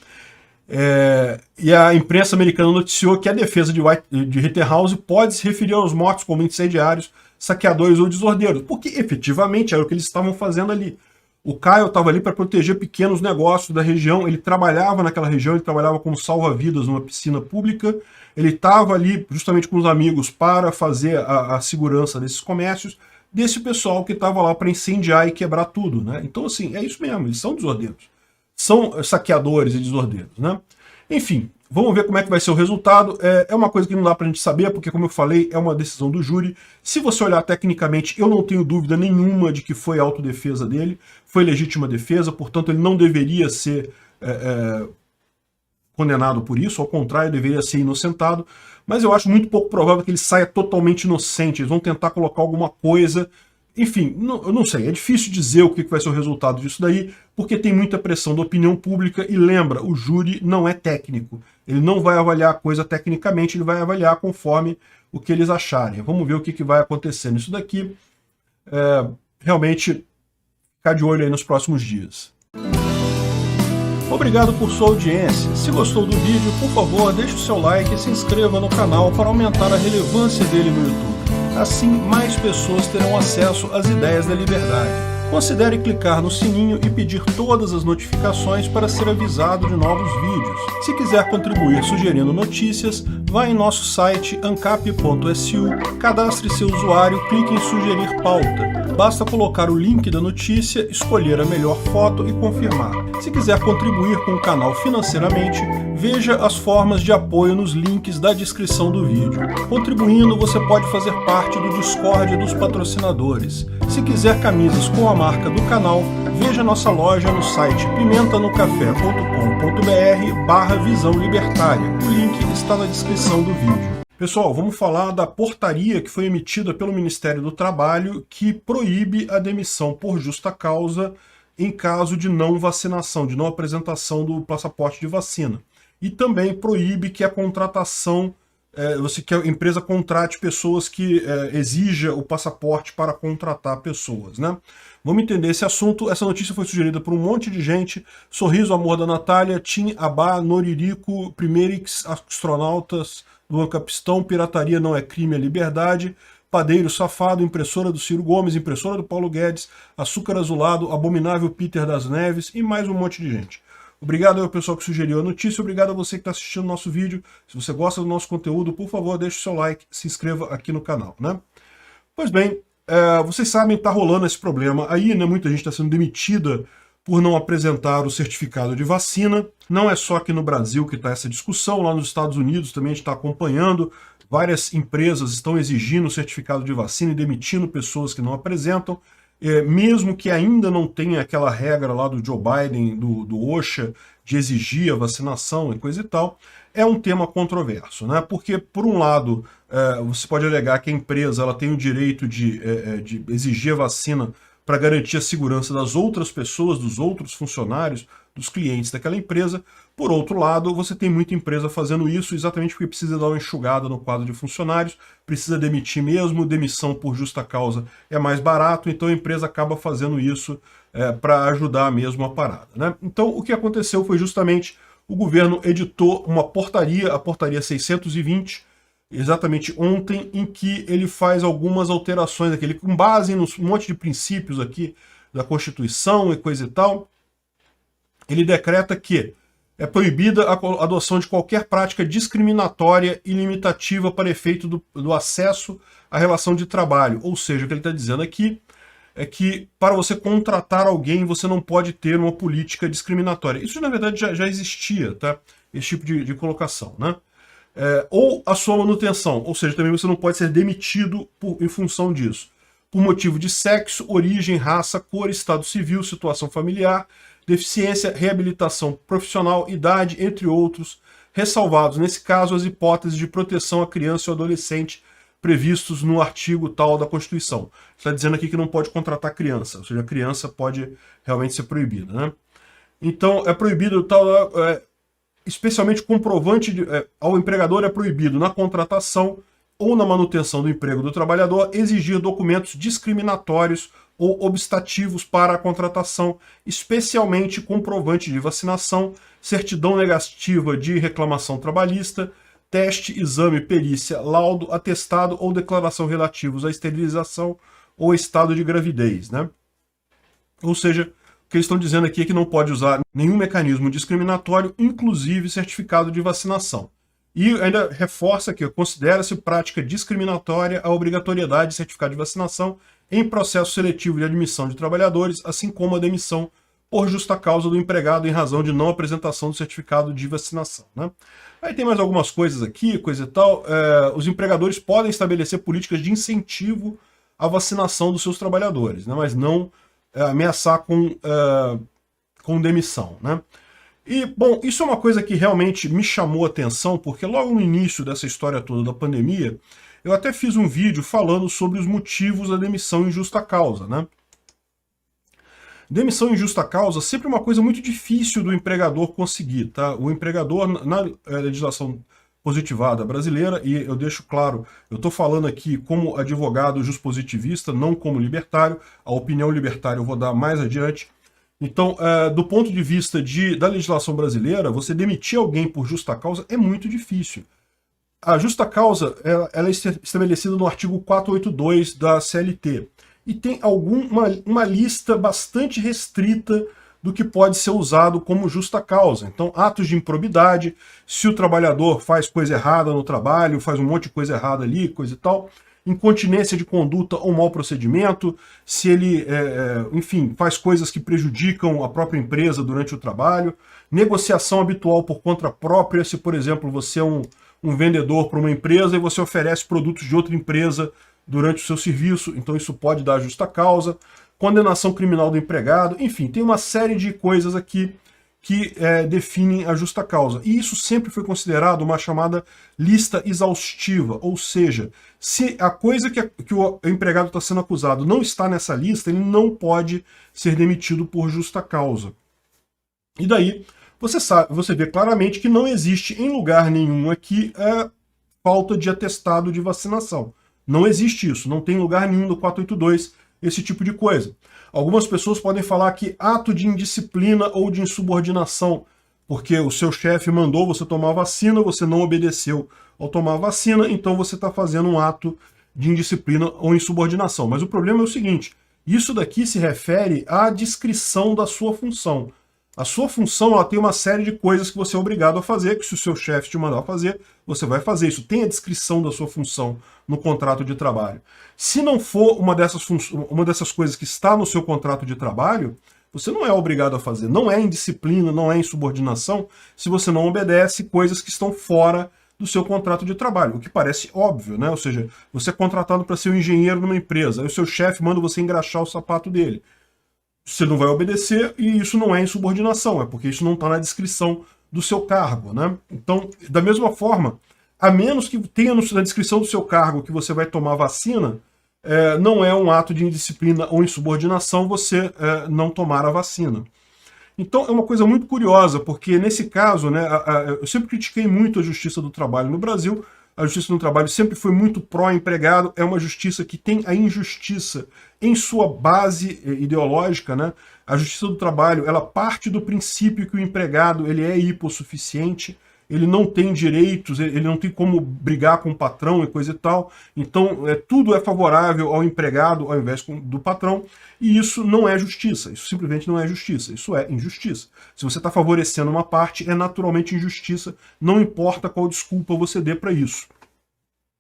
E a imprensa americana noticiou que a defesa de Rittenhouse pode se referir aos mortos como incendiários, saqueadores ou desordeiros, porque efetivamente era o que eles estavam fazendo ali. O Caio estava ali para proteger pequenos negócios da região, ele trabalhava naquela região, ele trabalhava como salva-vidas numa piscina pública, ele estava ali justamente com os amigos para fazer a segurança desses comércios, desse pessoal que estava lá para incendiar e quebrar tudo, né? Então, assim, é isso mesmo, eles são desordeiros. São saqueadores e desordeiros, né? Enfim, vamos ver como é que vai ser o resultado. É uma coisa que não dá pra gente saber, porque, como eu falei, é uma decisão do júri. Se você olhar tecnicamente, eu não tenho dúvida nenhuma de que foi autodefesa dele, foi legítima defesa, portanto, ele não deveria ser condenado por isso, ao contrário, deveria ser inocentado, mas eu acho muito pouco provável que ele saia totalmente inocente. Eles vão tentar colocar alguma coisa. Enfim, eu não sei, é difícil dizer o que vai ser o resultado disso daí, porque tem muita pressão da opinião pública, e lembra, o júri não é técnico. Ele não vai avaliar a coisa tecnicamente, ele vai avaliar conforme o que eles acharem. Vamos ver o que vai acontecer nisso daqui. Realmente, ficar de olho aí nos próximos dias. Obrigado por sua audiência. Se gostou do vídeo, por favor, deixe o seu like e se inscreva no canal para aumentar a relevância dele no YouTube. Assim, mais pessoas terão acesso às ideias da liberdade. Considere clicar no sininho e pedir todas as notificações para ser avisado de novos vídeos. Se quiser contribuir sugerindo notícias, vá em nosso site ancap.su, cadastre seu usuário, clique em sugerir pauta. Basta colocar o link da notícia, escolher a melhor foto e confirmar. Se quiser contribuir com o canal financeiramente, veja as formas de apoio nos links da descrição do vídeo. Contribuindo, você pode fazer parte do Discord dos patrocinadores. Se quiser camisas com a marca do canal, veja nossa loja no site pimentanocafé.com.br/visão libertária. O link está na descrição do vídeo. Pessoal, vamos falar da portaria que foi emitida pelo Ministério do Trabalho que proíbe a demissão por justa causa em caso de não vacinação, de não apresentação do passaporte de vacina. E também proíbe que a contratação, que a empresa contrate pessoas que exija o passaporte para contratar pessoas, né? Vamos entender esse assunto. Essa notícia foi sugerida por um monte de gente. Sorriso, Amor da Natália, Tim Abá, Noririco, Primeirix, Astronautas, Luan Capistão, Pirataria Não é Crime, é Liberdade, Padeiro Safado, Impressora do Ciro Gomes, Impressora do Paulo Guedes, Açúcar Azulado, Abominável Peter das Neves e mais um monte de gente. Obrigado ao pessoal que sugeriu a notícia, obrigado a você que está assistindo o nosso vídeo. Se você gosta do nosso conteúdo, por favor, deixe o seu like, se inscreva aqui no canal, né? Pois bem, vocês sabem, está rolando esse problema aí, né? Muita gente está sendo demitida por não apresentar o certificado de vacina. Não é só aqui no Brasil que está essa discussão, lá nos Estados Unidos também a gente está acompanhando. Várias empresas estão exigindo o certificado de vacina e demitindo pessoas que não apresentam. Mesmo que ainda não tenha aquela regra lá do Joe Biden, do OSHA, de exigir a vacinação e coisa e tal, é um tema controverso, né? Porque, por um lado, você pode alegar que a empresa ela tem o direito de exigir a vacina para garantir a segurança das outras pessoas, dos outros funcionários, dos clientes daquela empresa. Por outro lado, você tem muita empresa fazendo isso exatamente porque precisa dar uma enxugada no quadro de funcionários, precisa demitir mesmo, demissão por justa causa é mais barato, então a empresa acaba fazendo isso para ajudar mesmo a parada, né? Então o que aconteceu foi justamente o governo editou uma portaria, a portaria 620, exatamente ontem, em que ele faz algumas alterações aqui, com base em um monte de princípios aqui da Constituição e coisa e tal. Ele decreta que é proibida a adoção de qualquer prática discriminatória e limitativa para efeito do acesso à relação de trabalho. Ou seja, o que ele está dizendo aqui é que para você contratar alguém, você não pode ter uma política discriminatória. Isso, na verdade, já existia, tá? Esse tipo de colocação, né? Ou a sua manutenção, ou seja, também você não pode ser demitido em função disso. Por motivo de sexo, origem, raça, cor, estado civil, situação familiar, deficiência, reabilitação profissional, idade, entre outros, ressalvados, nesse caso, as hipóteses de proteção à criança e ao adolescente previstos no artigo tal da Constituição. Está dizendo aqui que não pode contratar criança, ou seja, a criança pode realmente ser proibida, né? Então, é proibido tal, especialmente comprovante ao empregador é proibido na contratação ou na manutenção do emprego do trabalhador exigir documentos discriminatórios ou obstativos para a contratação, especialmente comprovante de vacinação, certidão negativa de reclamação trabalhista, teste, exame, perícia, laudo, atestado ou declaração relativos à esterilização ou estado de gravidez, né? Ou seja, o que eles estão dizendo aqui é que não pode usar nenhum mecanismo discriminatório, inclusive certificado de vacinação. E ainda reforça que considera-se prática discriminatória a obrigatoriedade de certificado de vacinação em processo seletivo de admissão de trabalhadores, assim como a demissão por justa causa do empregado em razão de não apresentação do certificado de vacinação, né? Aí tem mais algumas coisas aqui, coisa e tal. Os empregadores podem estabelecer políticas de incentivo à vacinação dos seus trabalhadores, né? Mas não ameaçar com demissão, né? E, bom, isso é uma coisa que realmente me chamou a atenção, porque logo no início dessa história toda da pandemia, eu até fiz um vídeo falando sobre os motivos da demissão em justa causa, né? Demissão em justa causa sempre é uma coisa muito difícil do empregador conseguir, tá? O empregador, na legislação positivada brasileira, e eu deixo claro, eu estou falando aqui como advogado juspositivista, não como libertário, a opinião libertária eu vou dar mais adiante. Então, do ponto de vista da legislação brasileira, você demitir alguém por justa causa é muito difícil. A justa causa ela é estabelecida no artigo 482 da CLT. E tem uma lista bastante restrita do que pode ser usado como justa causa. Então, atos de improbidade, se o trabalhador faz coisa errada no trabalho, faz um monte de coisa errada ali, coisa e tal, incontinência de conduta ou mau procedimento, se ele, enfim, faz coisas que prejudicam a própria empresa durante o trabalho, negociação habitual por conta própria, se, por exemplo, você é um vendedor para uma empresa e você oferece produtos de outra empresa durante o seu serviço, então isso pode dar justa causa, condenação criminal do empregado, enfim, tem uma série de coisas aqui que definem a justa causa. E isso sempre foi considerado uma chamada lista exaustiva, ou seja, se a coisa que o empregado está sendo acusado não está nessa lista, ele não pode ser demitido por justa causa. E daí você vê claramente que não existe em lugar nenhum aqui falta de atestado de vacinação. Não existe isso, não tem lugar nenhum do 482 esse tipo de coisa. Algumas pessoas podem falar que ato de indisciplina ou de insubordinação, porque o seu chefe mandou você tomar vacina, você não obedeceu ao tomar vacina, então você está fazendo um ato de indisciplina ou insubordinação. Mas o problema é o seguinte, isso daqui se refere à descrição da sua função. A sua função ela tem uma série de coisas que você é obrigado a fazer, que se o seu chefe te mandar fazer, você vai fazer. Isso tem a descrição da sua função no contrato de trabalho. Se não for uma dessas coisas que está no seu contrato de trabalho, você não é obrigado a fazer. Não é indisciplina, não é insubordinação, se você não obedece coisas que estão fora do seu contrato de trabalho, o que parece óbvio, né? Ou seja, você é contratado para ser um engenheiro numa empresa, aí o seu chefe manda você engraxar o sapato dele. Você não vai obedecer e isso não é insubordinação, é porque isso não está na descrição do seu cargo, né? Então, da mesma forma, a menos que tenha na descrição do seu cargo que você vai tomar vacina, não é um ato de indisciplina ou insubordinação você não tomar a vacina. Então é uma coisa muito curiosa, porque nesse caso, né, eu sempre critiquei muito a Justiça do Trabalho no Brasil. A Justiça do Trabalho sempre foi muito pró-empregado, é uma justiça que tem a injustiça em sua base ideológica, né? A Justiça do Trabalho, ela parte do princípio que o empregado ele é hipossuficiente, ele não tem direitos, ele não tem como brigar com o patrão e coisa e tal, então tudo é favorável ao empregado ao invés do patrão, e isso não é justiça, isso simplesmente não é justiça, isso é injustiça. Se você está favorecendo uma parte, é naturalmente injustiça, não importa qual desculpa você dê para isso.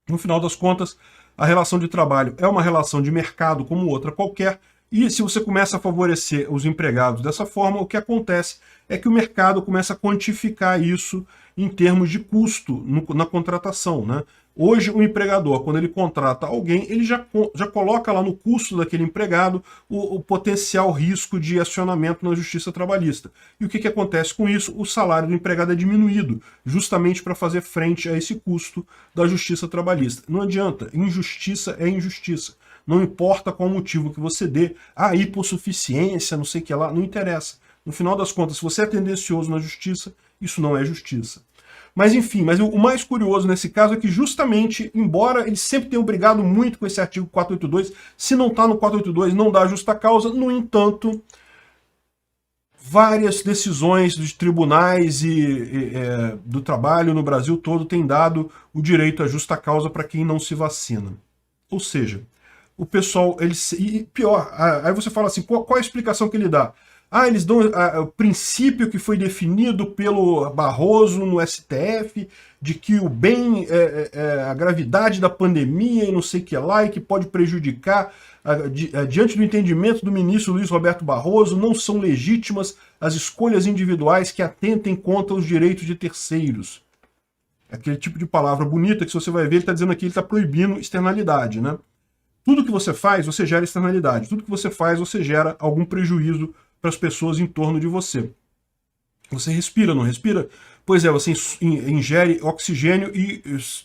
No final das contas, a relação de trabalho é uma relação de mercado como outra qualquer, e se você começa a favorecer os empregados dessa forma, o que acontece é que o mercado começa a quantificar isso em termos de custo na contratação, né? Hoje, o empregador, quando ele contrata alguém, ele já coloca lá no custo daquele empregado o potencial risco de acionamento na justiça trabalhista. E o que acontece com isso? O salário do empregado é diminuído, justamente para fazer frente a esse custo da justiça trabalhista. Não adianta, injustiça é injustiça. Não importa qual motivo que você dê, hipossuficiência, não sei o que lá, não interessa. No final das contas, se você é tendencioso na justiça, isso não é justiça. Mas enfim, o mais curioso nesse caso é que justamente, embora ele sempre tenha brigado muito com esse artigo 482, se não está no 482 não dá justa causa, no entanto, várias decisões dos tribunais do trabalho no Brasil todo têm dado o direito à justa causa para quem não se vacina. Ou seja, o pessoal, e pior, aí você fala assim, qual é a explicação que ele dá? Eles dão o princípio que foi definido pelo Barroso no STF, de que o bem, a gravidade da pandemia e não sei o que lá, e que pode prejudicar, diante do entendimento do ministro Luiz Roberto Barroso, não são legítimas as escolhas individuais que atentem contra os direitos de terceiros. Aquele tipo de palavra bonita que, se você vai ver, ele está dizendo aqui, ele está proibindo externalidade, né? Tudo que você faz, você gera externalidade. Tudo que você faz, você gera algum prejuízo para as pessoas em torno de você. Você respira, não respira? Pois é, você ingere oxigênio e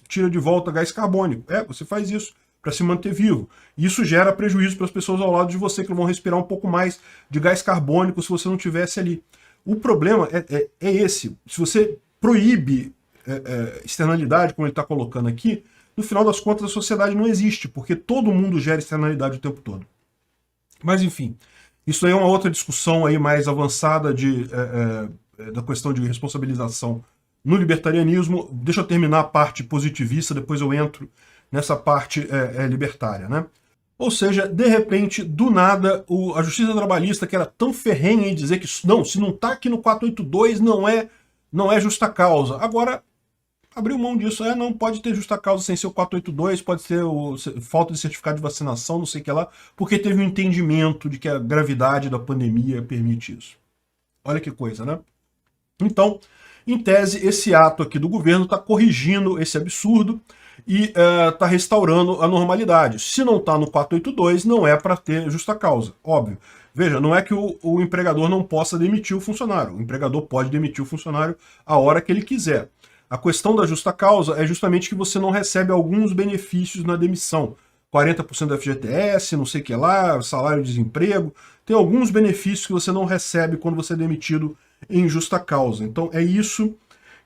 tira de volta gás carbônico. Você faz isso para se manter vivo. Isso gera prejuízo para as pessoas ao lado de você, que vão respirar um pouco mais de gás carbônico se você não tivesse ali. O problema é esse. Se você proíbe externalidade, como ele está colocando aqui, no final das contas a sociedade não existe, porque todo mundo gera externalidade o tempo todo. Mas enfim, isso aí é uma outra discussão aí mais avançada da questão de responsabilização no libertarianismo. Deixa eu terminar a parte positivista, depois eu entro nessa parte libertária, né? Ou seja, de repente, do nada, a justiça trabalhista, que era tão ferrenha em dizer que não, se não está aqui no 482, não é justa causa. Agora, abriu mão disso. Não pode ter justa causa sem ser o 482, pode ser falta de certificado de vacinação, não sei o que lá, porque teve um entendimento de que a gravidade da pandemia permite isso. Olha que coisa, né? Então, em tese, esse ato aqui do governo está corrigindo esse absurdo e está restaurando a normalidade. Se não está no 482, não é para ter justa causa, óbvio. Veja, não é que o empregador não possa demitir o funcionário. O empregador pode demitir o funcionário a hora que ele quiser. A questão da justa causa é justamente que você não recebe alguns benefícios na demissão. 40% da FGTS, não sei o que lá, salário de desemprego. Tem alguns benefícios que você não recebe quando você é demitido em justa causa. Então é isso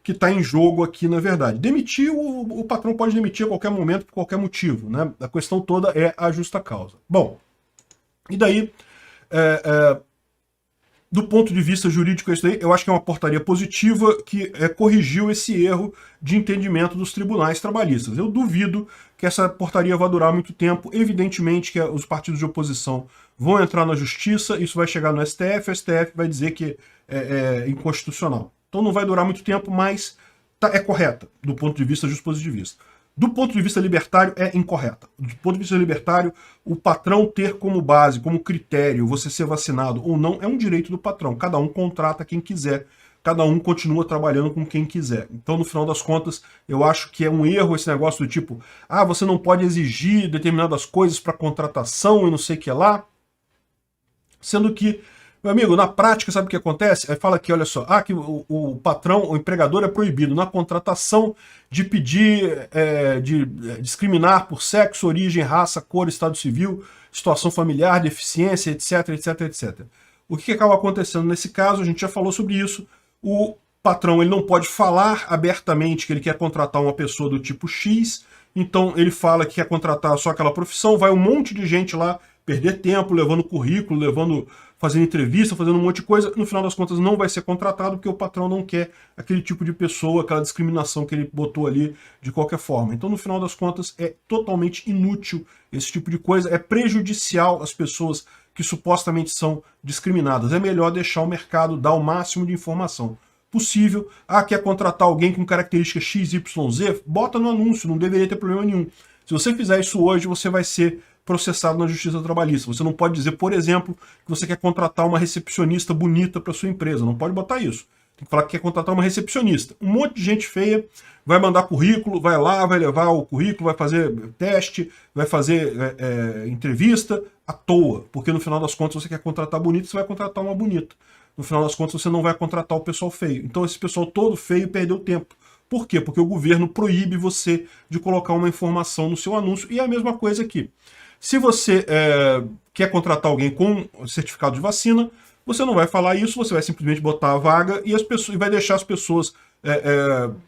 que está em jogo aqui, na verdade. Demitir, o patrão pode demitir a qualquer momento, por qualquer motivo, né? A questão toda é a justa causa. Bom, e daí... do ponto de vista jurídico, isso aí, eu acho que é uma portaria positiva que corrigiu esse erro de entendimento dos tribunais trabalhistas. Eu duvido que essa portaria vá durar muito tempo. Evidentemente que os partidos de oposição vão entrar na justiça, isso vai chegar no STF, o STF vai dizer que é inconstitucional. Então não vai durar muito tempo, mas é correta do ponto de vista justpositivista. Do ponto de vista libertário, é incorreta. Do ponto de vista libertário, o patrão ter como base, como critério, você ser vacinado ou não, é um direito do patrão. Cada um contrata quem quiser, cada um continua trabalhando com quem quiser. Então, no final das contas, eu acho que é um erro esse negócio do tipo, você não pode exigir determinadas coisas para contratação e não sei o que lá. Sendo que, meu amigo, na prática, sabe o que acontece? Aí fala aqui, olha só, que o patrão, o empregador é proibido na contratação de pedir, de discriminar por sexo, origem, raça, cor, estado civil, situação familiar, deficiência, etc, etc, etc. O que acaba acontecendo nesse caso? A gente já falou sobre isso. O patrão ele não pode falar abertamente que ele quer contratar uma pessoa do tipo X, então ele fala que quer contratar só aquela profissão, vai um monte de gente lá perder tempo, levando currículo, fazendo entrevista, fazendo um monte de coisa, no final das contas não vai ser contratado porque o patrão não quer aquele tipo de pessoa, aquela discriminação que ele botou ali de qualquer forma. Então, no final das contas, é totalmente inútil esse tipo de coisa, é prejudicial às pessoas que supostamente são discriminadas. É melhor deixar o mercado dar o máximo de informação possível. Quer contratar alguém com características XYZ? Bota no anúncio, não deveria ter problema nenhum. Se você fizer isso hoje, você vai ser processado na justiça trabalhista. Você não pode dizer, por exemplo, que você quer contratar uma recepcionista bonita para sua empresa. Não pode botar isso. Tem que falar que quer contratar uma recepcionista. Um monte de gente feia vai mandar currículo, vai lá, vai levar o currículo, vai fazer teste, vai fazer entrevista à toa. Porque no final das contas você quer contratar bonito, você vai contratar uma bonita. No final das contas você não vai contratar o pessoal feio. Então esse pessoal todo feio perdeu tempo. Por quê? Porque o governo proíbe você de colocar uma informação no seu anúncio. E é a mesma coisa aqui. Se você quer contratar alguém com certificado de vacina, você não vai falar isso, você vai simplesmente botar a vaga e vai deixar as pessoas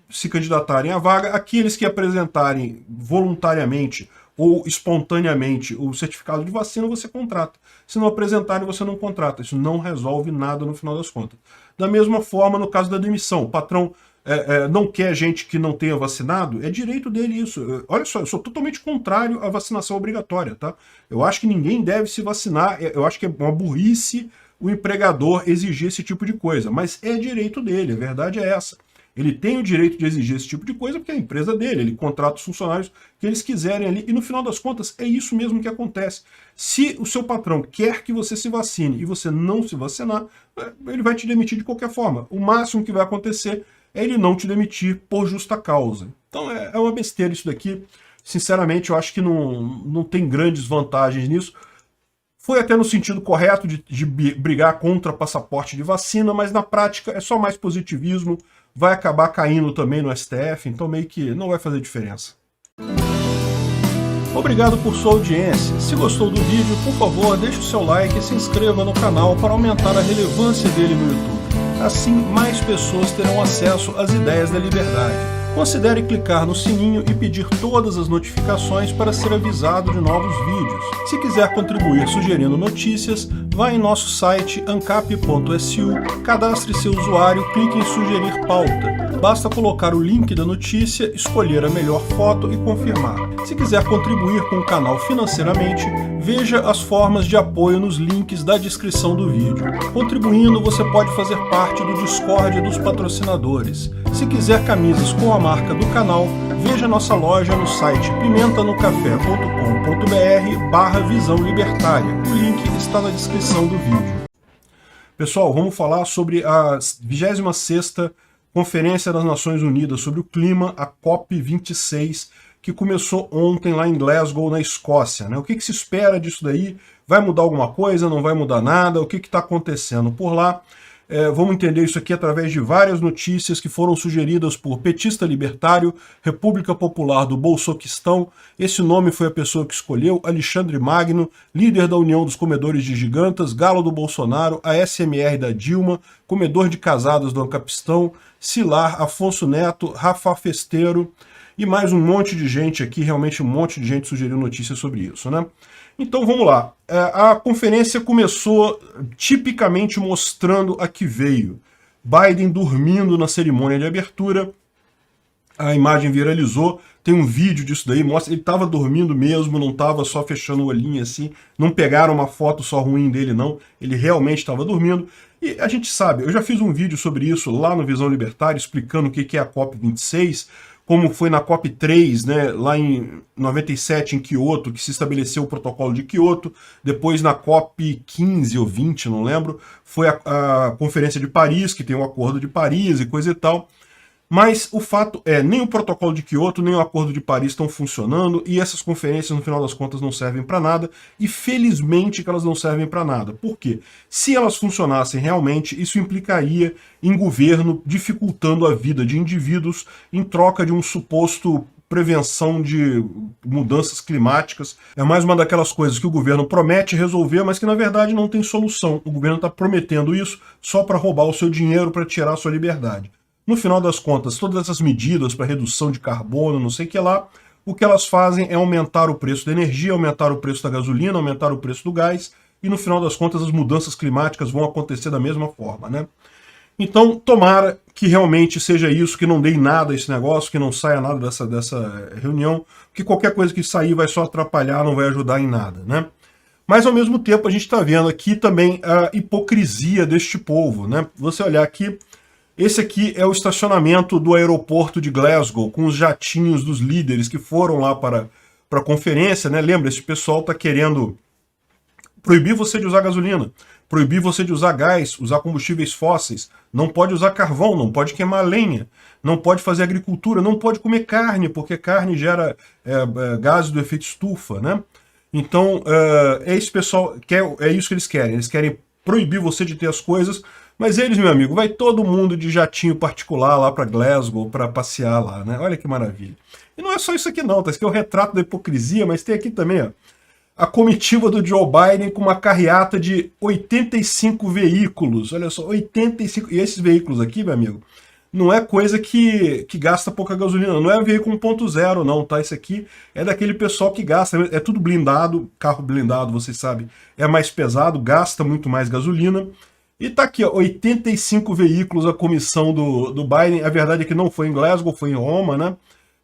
se candidatarem à vaga. Aqueles que apresentarem voluntariamente ou espontaneamente o certificado de vacina, você contrata. Se não apresentarem, você não contrata. Isso não resolve nada no final das contas. Da mesma forma, no caso da demissão, o patrão não quer gente que não tenha vacinado, é direito dele isso. Olha só, eu sou totalmente contrário à vacinação obrigatória, tá? Eu acho que ninguém deve se vacinar, eu acho que é uma burrice o empregador exigir esse tipo de coisa, mas é direito dele, a verdade é essa. Ele tem o direito de exigir esse tipo de coisa porque é a empresa dele, ele contrata os funcionários que eles quiserem ali, e no final das contas é isso mesmo que acontece. Se o seu patrão quer que você se vacine e você não se vacinar, ele vai te demitir de qualquer forma. O máximo que vai acontecer é ele não te demitir por justa causa. Então é uma besteira isso daqui. Sinceramente, eu acho que não tem grandes vantagens nisso. Foi até no sentido correto de brigar contra passaporte de vacina, mas na prática é só mais positivismo, vai acabar caindo também no STF, então meio que não vai fazer diferença. Obrigado por sua audiência. Se gostou do vídeo, por favor, deixe o seu like e se inscreva no canal para aumentar a relevância dele no YouTube. Assim, mais pessoas terão acesso às ideias da liberdade. Considere clicar no sininho e pedir todas as notificações para ser avisado de novos vídeos. Se quiser contribuir sugerindo notícias, vá em nosso site ancap.su, cadastre seu usuário, clique em sugerir pauta. Basta colocar o link da notícia, escolher a melhor foto e confirmar. Se quiser contribuir com o canal financeiramente, veja as formas de apoio nos links da descrição do vídeo. Contribuindo, você pode fazer parte do Discord dos patrocinadores. Se quiser camisas com a marca do canal, veja nossa loja no site pimentanocafé.com.br/visão libertária. O link está na descrição do vídeo. Pessoal, vamos falar sobre a 26ª Conferência das Nações Unidas sobre o Clima, a COP26, que começou ontem lá em Glasgow, na Escócia, né? O que se espera disso daí? Vai mudar alguma coisa? Não vai mudar nada? O que está acontecendo por lá? Vamos entender isso aqui através de várias notícias que foram sugeridas por Petista Libertário, República Popular do Bolsoquistão. Esse nome foi a pessoa que escolheu, Alexandre Magno, líder da União dos Comedores de Gigantas, Galo do Bolsonaro, a SMR da Dilma, comedor de casadas do Ancapistão, Silar, Afonso Neto, Rafa Festeiro e mais um monte de gente aqui, realmente um monte de gente sugeriu notícias sobre isso, né? Então vamos lá, a conferência começou tipicamente mostrando a que veio. Biden dormindo na cerimônia de abertura, a imagem viralizou, tem um vídeo disso daí, mostra, ele estava dormindo mesmo, não estava só fechando o olhinho assim, não pegaram uma foto só ruim dele não, ele realmente estava dormindo. E a gente sabe, eu já fiz um vídeo sobre isso lá no Visão Libertária, explicando o que é a COP26, como foi na COP3, né, lá em 97, em Kyoto, que se estabeleceu o protocolo de Kyoto. Depois, na COP15 ou 20, não lembro, foi a Conferência de Paris, que tem o Acordo de Paris e coisa e tal. Mas o fato é, nem o protocolo de Kyoto, nem o Acordo de Paris estão funcionando, e essas conferências, no final das contas, não servem para nada, e felizmente que elas não servem para nada. Por quê? Se elas funcionassem realmente, isso implicaria em governo dificultando a vida de indivíduos em troca de um suposto prevenção de mudanças climáticas. É mais uma daquelas coisas que o governo promete resolver, mas que na verdade não tem solução. O governo está prometendo isso só para roubar o seu dinheiro, para tirar a sua liberdade. No final das contas, todas essas medidas para redução de carbono, não sei o que lá, o que elas fazem é aumentar o preço da energia, aumentar o preço da gasolina, aumentar o preço do gás, e no final das contas as mudanças climáticas vão acontecer da mesma forma, né? Então, tomara que realmente seja isso, que não dê em nada esse negócio, que não saia nada dessa reunião, que qualquer coisa que sair vai só atrapalhar, não vai ajudar em nada, né? Mas, ao mesmo tempo, a gente está vendo aqui também a hipocrisia deste povo, né? Você olhar aqui, esse aqui é o estacionamento do aeroporto de Glasgow, com os jatinhos dos líderes que foram lá para a conferência, né? Lembra, esse pessoal está querendo proibir você de usar gasolina, proibir você de usar gás, usar combustíveis fósseis, não pode usar carvão, não pode queimar lenha, não pode fazer agricultura, não pode comer carne, porque carne gera gases do efeito estufa, né? Então, esse pessoal é isso que eles querem proibir você de ter as coisas, mas eles, meu amigo, vai todo mundo de jatinho particular lá para Glasgow para passear lá, né? Olha que maravilha. E não é só isso aqui não, tá? Isso aqui é o retrato da hipocrisia, mas tem aqui também, ó, a comitiva do Joe Biden com uma carreata de 85 veículos. Olha só, 85. E esses veículos aqui, meu amigo, não é coisa que gasta pouca gasolina. Não é veículo 1.0, não, tá? Isso aqui é daquele pessoal que gasta. É tudo blindado. Carro blindado, vocês sabem, é mais pesado, gasta muito mais gasolina. E tá aqui, ó, 85 veículos a comissão do Biden. A verdade é que não foi em Glasgow, foi em Roma, né?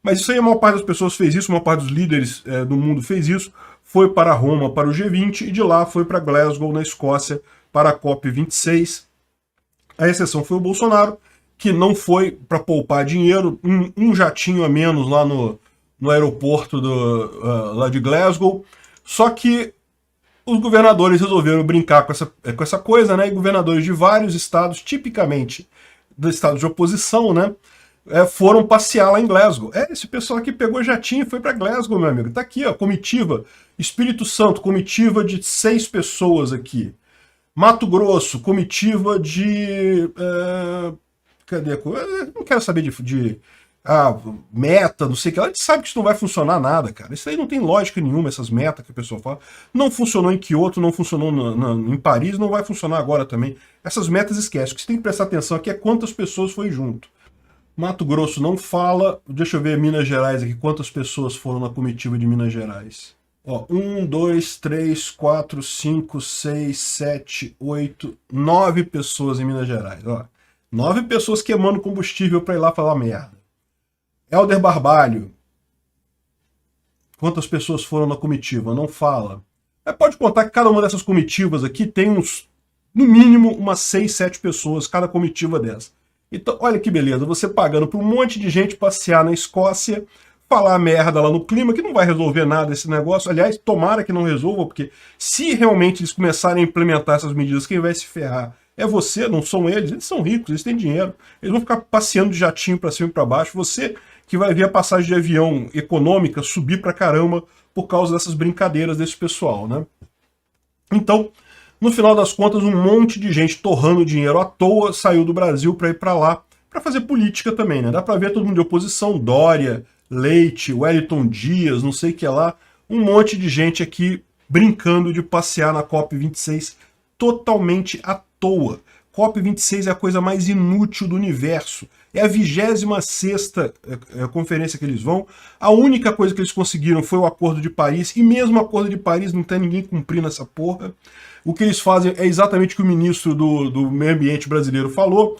Mas isso aí, a maior parte das pessoas fez isso, a maior parte dos líderes do mundo fez isso. Foi para Roma, para o G20, e de lá foi para Glasgow, na Escócia, para a COP26. A exceção foi o Bolsonaro, que não foi para poupar dinheiro, um jatinho a menos lá no aeroporto lá de Glasgow. Só que os governadores resolveram brincar com essa coisa, né? E governadores de vários estados, tipicamente dos estados de oposição, né? Foram passear lá em Glasgow. Esse pessoal aqui pegou jatinho e foi para Glasgow, meu amigo. Tá aqui, ó, comitiva. Espírito Santo, comitiva de 6 pessoas aqui. Mato Grosso, comitiva de... cadê? Não quero saber de meta, não sei o que. A gente sabe que isso não vai funcionar nada, cara. Isso aí não tem lógica nenhuma, essas metas que a pessoa fala. Não funcionou em Kyoto, não funcionou em Paris, não vai funcionar agora também. Essas metas esquece. O que você tem que prestar atenção aqui é quantas pessoas foi junto. Mato Grosso não fala. Deixa eu ver Minas Gerais aqui. Quantas pessoas foram na comitiva de Minas Gerais? Ó, 1, 2, 3, 4, 5, 6, 7, 8, 9 pessoas em Minas Gerais. Ó, 9 pessoas queimando combustível para ir lá falar merda. Helder Barbalho. Quantas pessoas foram na comitiva? Não fala. Pode contar que cada uma dessas comitivas aqui tem no mínimo, umas 6, 7 pessoas, cada comitiva dessa. Então, olha que beleza, você pagando para um monte de gente passear na Escócia, falar merda lá no clima, que não vai resolver nada esse negócio. Aliás, tomara que não resolva, porque se realmente eles começarem a implementar essas medidas, quem vai se ferrar é você, não são eles são ricos, eles têm dinheiro. Eles vão ficar passeando de jatinho para cima e para baixo. Você que vai ver a passagem de avião econômica subir pra caramba por causa dessas brincadeiras desse pessoal, né? Então, no final das contas, um monte de gente torrando dinheiro à toa saiu do Brasil para ir para lá, para fazer política também, né? Dá para ver todo mundo de oposição, Dória, Leite, Wellington Dias, não sei o que lá, um monte de gente aqui brincando de passear na COP26 totalmente à toa. COP26 é a coisa mais inútil do universo. É a 26ª conferência que eles vão. A única coisa que eles conseguiram foi o Acordo de Paris, e mesmo o Acordo de Paris não tem ninguém cumprindo essa porra. O que eles fazem é exatamente o que o ministro do Meio Ambiente brasileiro falou,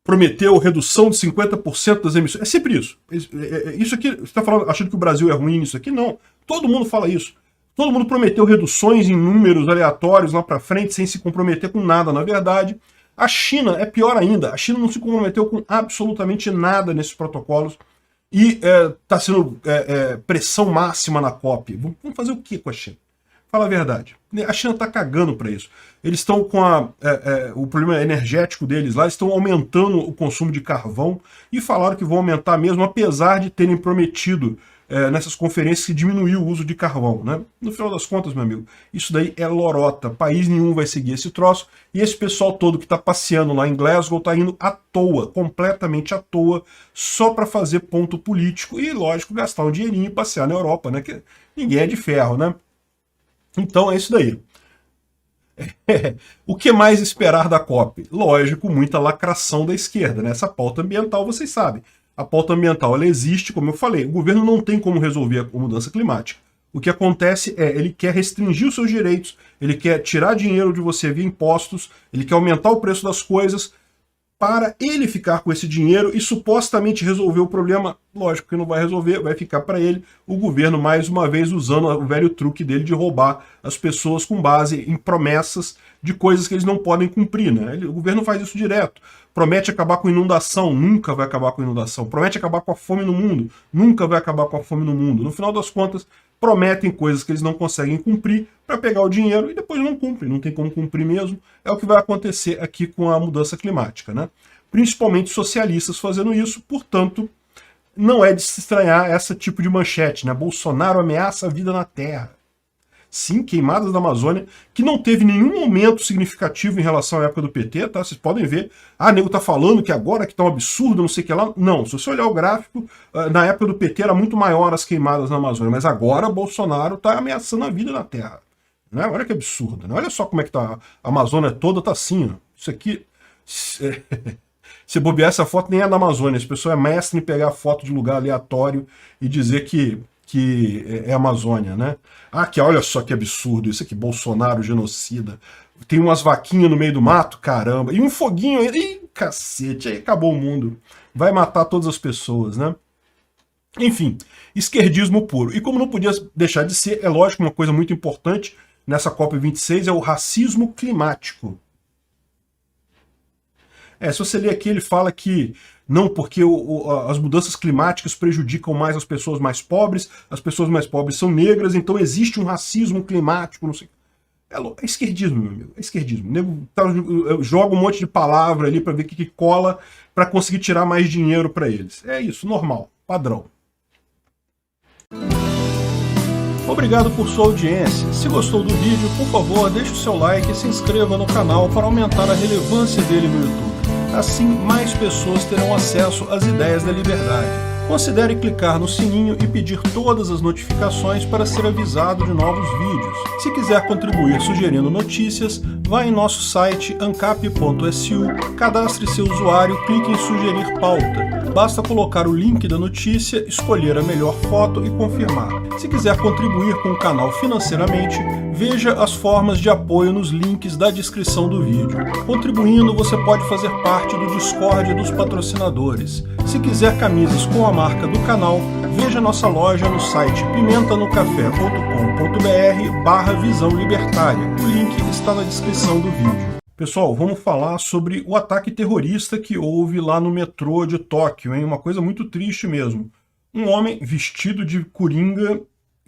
prometeu redução de 50% das emissões. É sempre isso. Isso aqui, você está falando, achando que o Brasil é ruim nisso aqui? Não. Todo mundo fala isso. Todo mundo prometeu reduções em números aleatórios lá para frente, sem se comprometer com nada. Na verdade, a China é pior ainda. A China não se comprometeu com absolutamente nada nesses protocolos e está sendo pressão máxima na COP. Vamos fazer o que com a China? Fala a verdade. A China está cagando para isso. Eles estão com o problema energético deles lá, estão aumentando o consumo de carvão e falaram que vão aumentar mesmo, apesar de terem prometido nessas conferências que diminuiu o uso de carvão, né? No final das contas, meu amigo, isso daí é lorota. País nenhum vai seguir esse troço. E esse pessoal todo que está passeando lá em Glasgow está indo à toa, completamente à toa, só para fazer ponto político e, lógico, gastar um dinheirinho e passear na Europa, né? Que ninguém é de ferro, né? Então é isso daí. O que mais esperar da COP? Lógico, muita lacração da esquerda, né? Essa pauta ambiental, vocês sabem. A pauta ambiental, ela existe, como eu falei. O governo não tem como resolver a mudança climática. O que acontece ele quer restringir os seus direitos, ele quer tirar dinheiro de você via impostos, ele quer aumentar o preço das coisas para ele ficar com esse dinheiro e supostamente resolver o problema. Lógico que não vai resolver, vai ficar para ele. O governo, mais uma vez, usando o velho truque dele de roubar as pessoas com base em promessas de coisas que eles não podem cumprir, né? O governo faz isso direto. Promete acabar com inundação, nunca vai acabar com inundação. Promete acabar com a fome no mundo, nunca vai acabar com a fome no mundo. No final das contas, prometem coisas que eles não conseguem cumprir para pegar o dinheiro e depois não cumprem, não tem como cumprir mesmo. É o que vai acontecer aqui com a mudança climática, né? Principalmente socialistas fazendo isso, portanto, não é de se estranhar esse tipo de manchete, né? Bolsonaro ameaça a vida na Terra. Sim, queimadas da Amazônia, que não teve nenhum momento significativo em relação à época do PT, tá? Vocês podem ver, nego tá falando que agora que tá um absurdo, não sei o que lá. Não, se você olhar o gráfico, na época do PT era muito maior as queimadas na Amazônia, mas agora Bolsonaro tá ameaçando a vida na Terra. Né? Olha que absurdo, né? Olha só como é que tá, a Amazônia toda tá assim, ó. Isso aqui... Se bobear, essa foto nem é da Amazônia, essa pessoa é mestre em pegar foto de lugar aleatório e dizer que é Amazônia, né? Que olha só que absurdo isso aqui, Bolsonaro genocida. Tem umas vaquinhas no meio do mato, caramba, e um foguinho aí, ih, cacete, aí acabou o mundo. Vai matar todas as pessoas, né? Enfim, esquerdismo puro. E como não podia deixar de ser, é lógico, uma coisa muito importante nessa COP26 é o racismo climático. Se você ler aqui, ele fala que não, porque as mudanças climáticas prejudicam mais as pessoas mais pobres são negras, então existe um racismo climático, não sei. É esquerdismo, meu amigo, é esquerdismo. O nego joga um monte de palavra ali para ver o que cola, para conseguir tirar mais dinheiro para eles. É isso, normal, padrão. Obrigado por sua audiência. Se gostou do vídeo, por favor, deixe o seu like e se inscreva no canal para aumentar a relevância dele no YouTube. Assim, mais pessoas terão acesso às ideias da liberdade. Considere clicar no sininho e pedir todas as notificações para ser avisado de novos vídeos. Se quiser contribuir sugerindo notícias, vá em nosso site ancap.su, cadastre seu usuário, clique em sugerir pauta. Basta colocar o link da notícia, escolher a melhor foto e confirmar. Se quiser contribuir com o canal financeiramente, veja as formas de apoio nos links da descrição do vídeo. Contribuindo, você pode fazer parte do Discord dos patrocinadores. Se quiser camisas com a marca do canal, veja nossa loja no site pimentanocafé.com.br/visão libertária. O link está na descrição do vídeo. Pessoal, vamos falar sobre o ataque terrorista que houve lá no metrô de Tóquio, hein? Uma coisa muito triste mesmo. Um homem vestido de coringa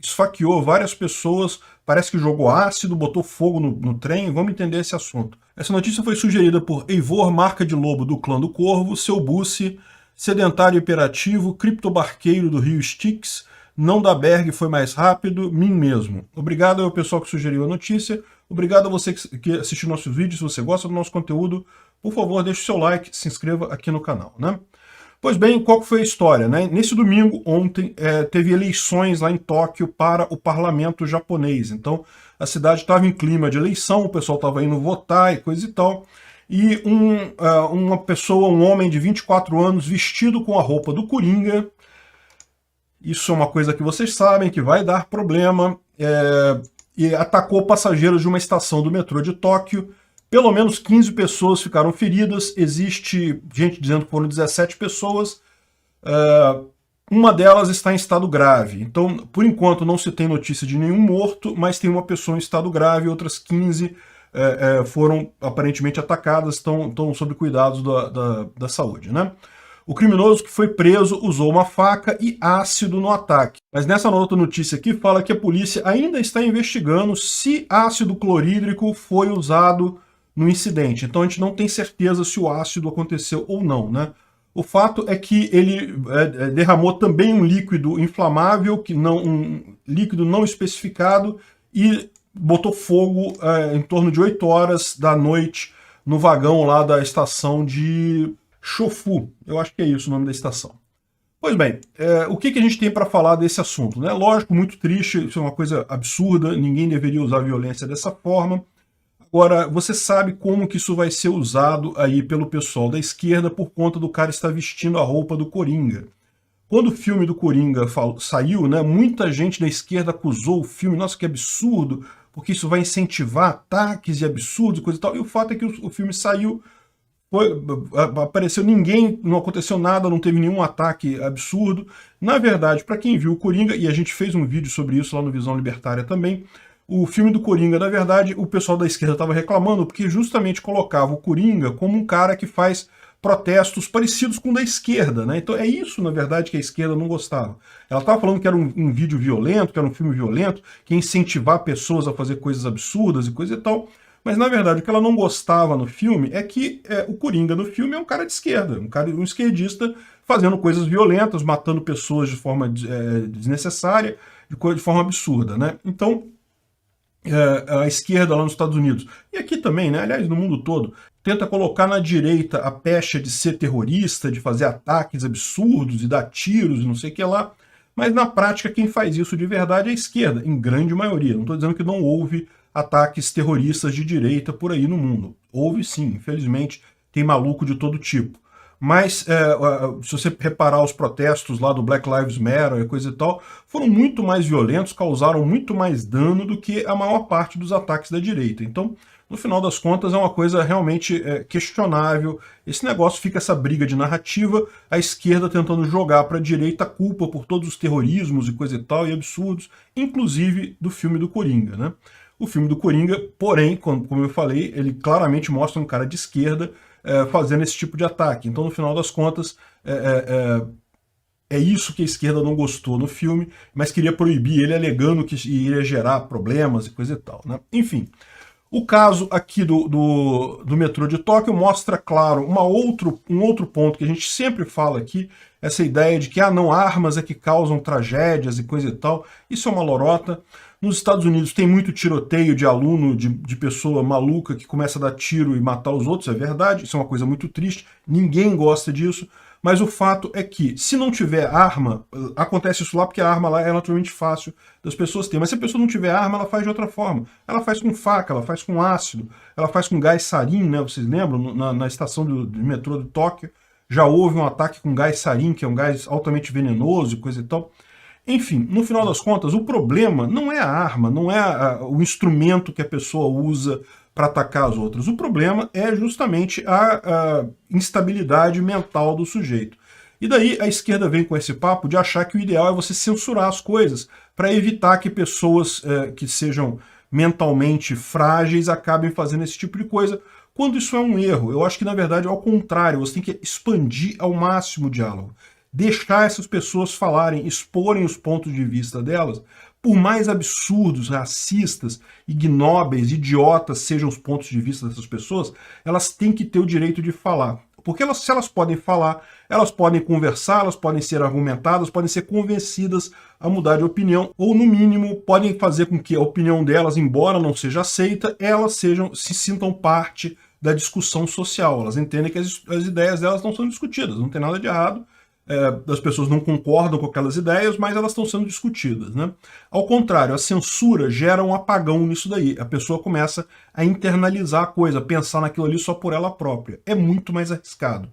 esfaqueou várias pessoas, parece que jogou ácido, botou fogo no trem. Vamos entender esse assunto. Essa notícia foi sugerida por Eivor, marca de lobo do clã do Corvo, Seu Bussi, Sedentário Hiperativo, Criptobarqueiro do Rio Styx, Não da Berg foi mais rápido, mim mesmo. Obrigado ao pessoal que sugeriu a notícia, obrigado a você que assistiu nossos vídeos. Se você gosta do nosso conteúdo, por favor, deixe o seu like, se inscreva aqui no canal, né? Pois bem, qual foi a história, né? Nesse domingo, ontem, teve eleições lá em Tóquio para o parlamento japonês. Então, a cidade estava em clima de eleição, o pessoal estava indo votar e coisa e tal. E uma pessoa, um homem de 24 anos, vestido com a roupa do Coringa, isso é uma coisa que vocês sabem que vai dar problema, e atacou passageiros de uma estação do metrô de Tóquio. Pelo menos 15 pessoas ficaram feridas, existe gente dizendo que foram 17 pessoas, uma delas está em estado grave. Então, por enquanto, não se tem notícia de nenhum morto, mas tem uma pessoa em estado grave, outras 15 foram aparentemente atacadas, estão sob cuidados da saúde, né? O criminoso que foi preso usou uma faca e ácido no ataque. Mas nessa outra notícia aqui fala que a polícia ainda está investigando se ácido clorídrico foi usado no incidente. Então a gente não tem certeza se o ácido aconteceu ou não, né? O fato é que ele derramou também um líquido inflamável, um líquido não especificado, e botou fogo em torno de 8 horas da noite no vagão lá da estação de Chofu. Eu acho que é isso o nome da estação. Pois bem, o que a gente tem para falar desse assunto, né? Lógico, muito triste, isso é uma coisa absurda, ninguém deveria usar violência dessa forma. Agora, você sabe como que isso vai ser usado aí pelo pessoal da esquerda por conta do cara estar vestindo a roupa do Coringa. Quando o filme do Coringa saiu, né, muita gente da esquerda acusou o filme, nossa, que absurdo, porque isso vai incentivar ataques e absurdos e coisa e tal. E o fato é que o filme saiu, apareceu ninguém, não aconteceu nada, não teve nenhum ataque absurdo. Na verdade, para quem viu o Coringa, e a gente fez um vídeo sobre isso lá no Visão Libertária também, o filme do Coringa, na verdade, o pessoal da esquerda estava reclamando porque justamente colocava o Coringa como um cara que faz protestos parecidos com o da esquerda, né? Então é isso, na verdade, que a esquerda não gostava. Ela estava falando que era um vídeo violento, que era um filme violento, que ia incentivar pessoas a fazer coisas absurdas e coisa e tal, mas na verdade o que ela não gostava no filme é que o Coringa no filme é um cara de esquerda, um esquerdista fazendo coisas violentas, matando pessoas de forma desnecessária, de forma absurda, né? Então a esquerda lá nos Estados Unidos, e aqui também, né? Aliás, no mundo todo, tenta colocar na direita a pecha de ser terrorista, de fazer ataques absurdos e dar tiros e não sei o que lá, mas na prática quem faz isso de verdade é a esquerda, em grande maioria. Não estou dizendo que não houve ataques terroristas de direita por aí no mundo. Houve sim, infelizmente, tem maluco de todo tipo. Mas se você reparar os protestos lá do Black Lives Matter e coisa e tal, foram muito mais violentos, causaram muito mais dano do que a maior parte dos ataques da direita. Então, no final das contas, é uma coisa realmente questionável. Esse negócio fica essa briga de narrativa, a esquerda tentando jogar para a direita a culpa por todos os terrorismos e coisa e tal, e absurdos, inclusive do filme do Coringa, né? O filme do Coringa, porém, como eu falei, ele claramente mostra um cara de esquerda fazendo esse tipo de ataque. Então, no final das contas, é isso que a esquerda não gostou no filme, mas queria proibir ele, alegando que iria gerar problemas e coisa e tal, né? Enfim, o caso aqui do metrô de Tóquio mostra, claro, um outro ponto que a gente sempre fala aqui, essa ideia de que não, armas é que causam tragédias e coisa e tal. Isso é uma lorota. Nos Estados Unidos tem muito tiroteio de aluno, de pessoa maluca que começa a dar tiro e matar os outros, é verdade, isso é uma coisa muito triste, ninguém gosta disso, mas o fato é que, se não tiver arma, acontece isso lá porque a arma lá é relativamente fácil das pessoas terem, mas se a pessoa não tiver arma, ela faz de outra forma, ela faz com faca, ela faz com ácido, ela faz com gás sarin, né? Vocês lembram? Na estação do metrô de Tóquio, já houve um ataque com gás sarin, que é um gás altamente venenoso e coisa e tal. Enfim, no final das contas, o problema não é a arma, não é o instrumento que a pessoa usa para atacar as outras. O problema é justamente a instabilidade mental do sujeito. E daí a esquerda vem com esse papo de achar que o ideal é você censurar as coisas para evitar que pessoas que sejam mentalmente frágeis acabem fazendo esse tipo de coisa, quando isso é um erro. Eu acho que, na verdade, é ao contrário, você tem que expandir ao máximo o diálogo. Deixar essas pessoas falarem, exporem os pontos de vista delas, por mais absurdos, racistas, ignóbeis, idiotas sejam os pontos de vista dessas pessoas, elas têm que ter o direito de falar. Porque se elas podem falar, elas podem conversar, elas podem ser argumentadas, podem ser convencidas a mudar de opinião, ou no mínimo podem fazer com que a opinião delas, embora não seja aceita, elas se sintam parte da discussão social. Elas entendem que as ideias delas não são discutidas, não tem nada de errado. As pessoas não concordam com aquelas ideias, mas elas estão sendo discutidas, né? Ao contrário, a censura gera um apagão nisso daí. A pessoa começa a internalizar a coisa, a pensar naquilo ali só por ela própria. É muito mais arriscado.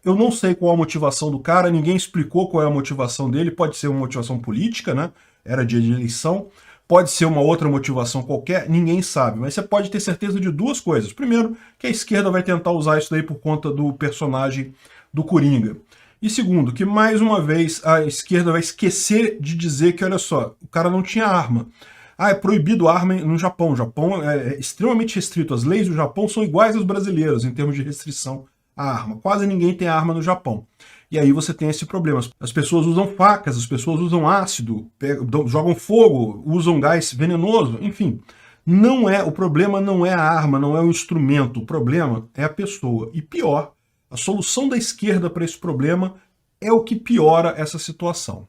Eu não sei qual a motivação do cara, ninguém explicou qual é a motivação dele. Pode ser uma motivação política, né? Era dia de eleição. Pode ser uma outra motivação qualquer, ninguém sabe. Mas você pode ter certeza de duas coisas. Primeiro, que a esquerda vai tentar usar isso daí por conta do personagem do Coringa. E segundo, que mais uma vez a esquerda vai esquecer de dizer que, olha só, o cara não tinha arma. É proibido arma no Japão. O Japão é extremamente restrito. As leis do Japão são iguais às brasileiras em termos de restrição à arma. Quase ninguém tem arma no Japão. E aí você tem esse problema. As pessoas usam facas, as pessoas usam ácido, jogam fogo, usam gás venenoso, enfim. O problema não é a arma, não é o instrumento. O problema é a pessoa. E pior, a solução da esquerda para esse problema é o que piora essa situação.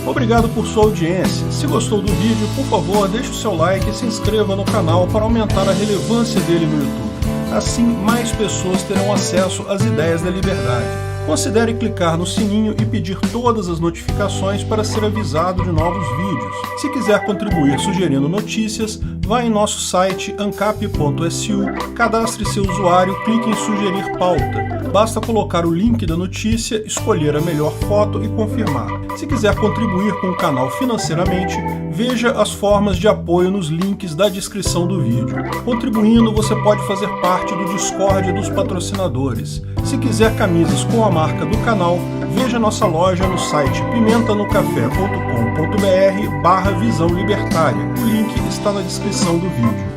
Obrigado por sua audiência. Se gostou do vídeo, por favor, deixe o seu like e se inscreva no canal para aumentar a relevância dele no YouTube. Assim, mais pessoas terão acesso às ideias da liberdade. Considere clicar no sininho e pedir todas as notificações para ser avisado de novos vídeos. Se quiser contribuir sugerindo notícias, vá em nosso site ancap.su, cadastre seu usuário, clique em sugerir pauta. Basta colocar o link da notícia, escolher a melhor foto e confirmar. Se quiser contribuir com o canal financeiramente, veja as formas de apoio nos links da descrição do vídeo. Contribuindo, você pode fazer parte do Discord dos patrocinadores. Se quiser camisas com a marca do canal, veja nossa loja no site pimentanocafé.com.br/visão libertária. O link está na descrição do vídeo.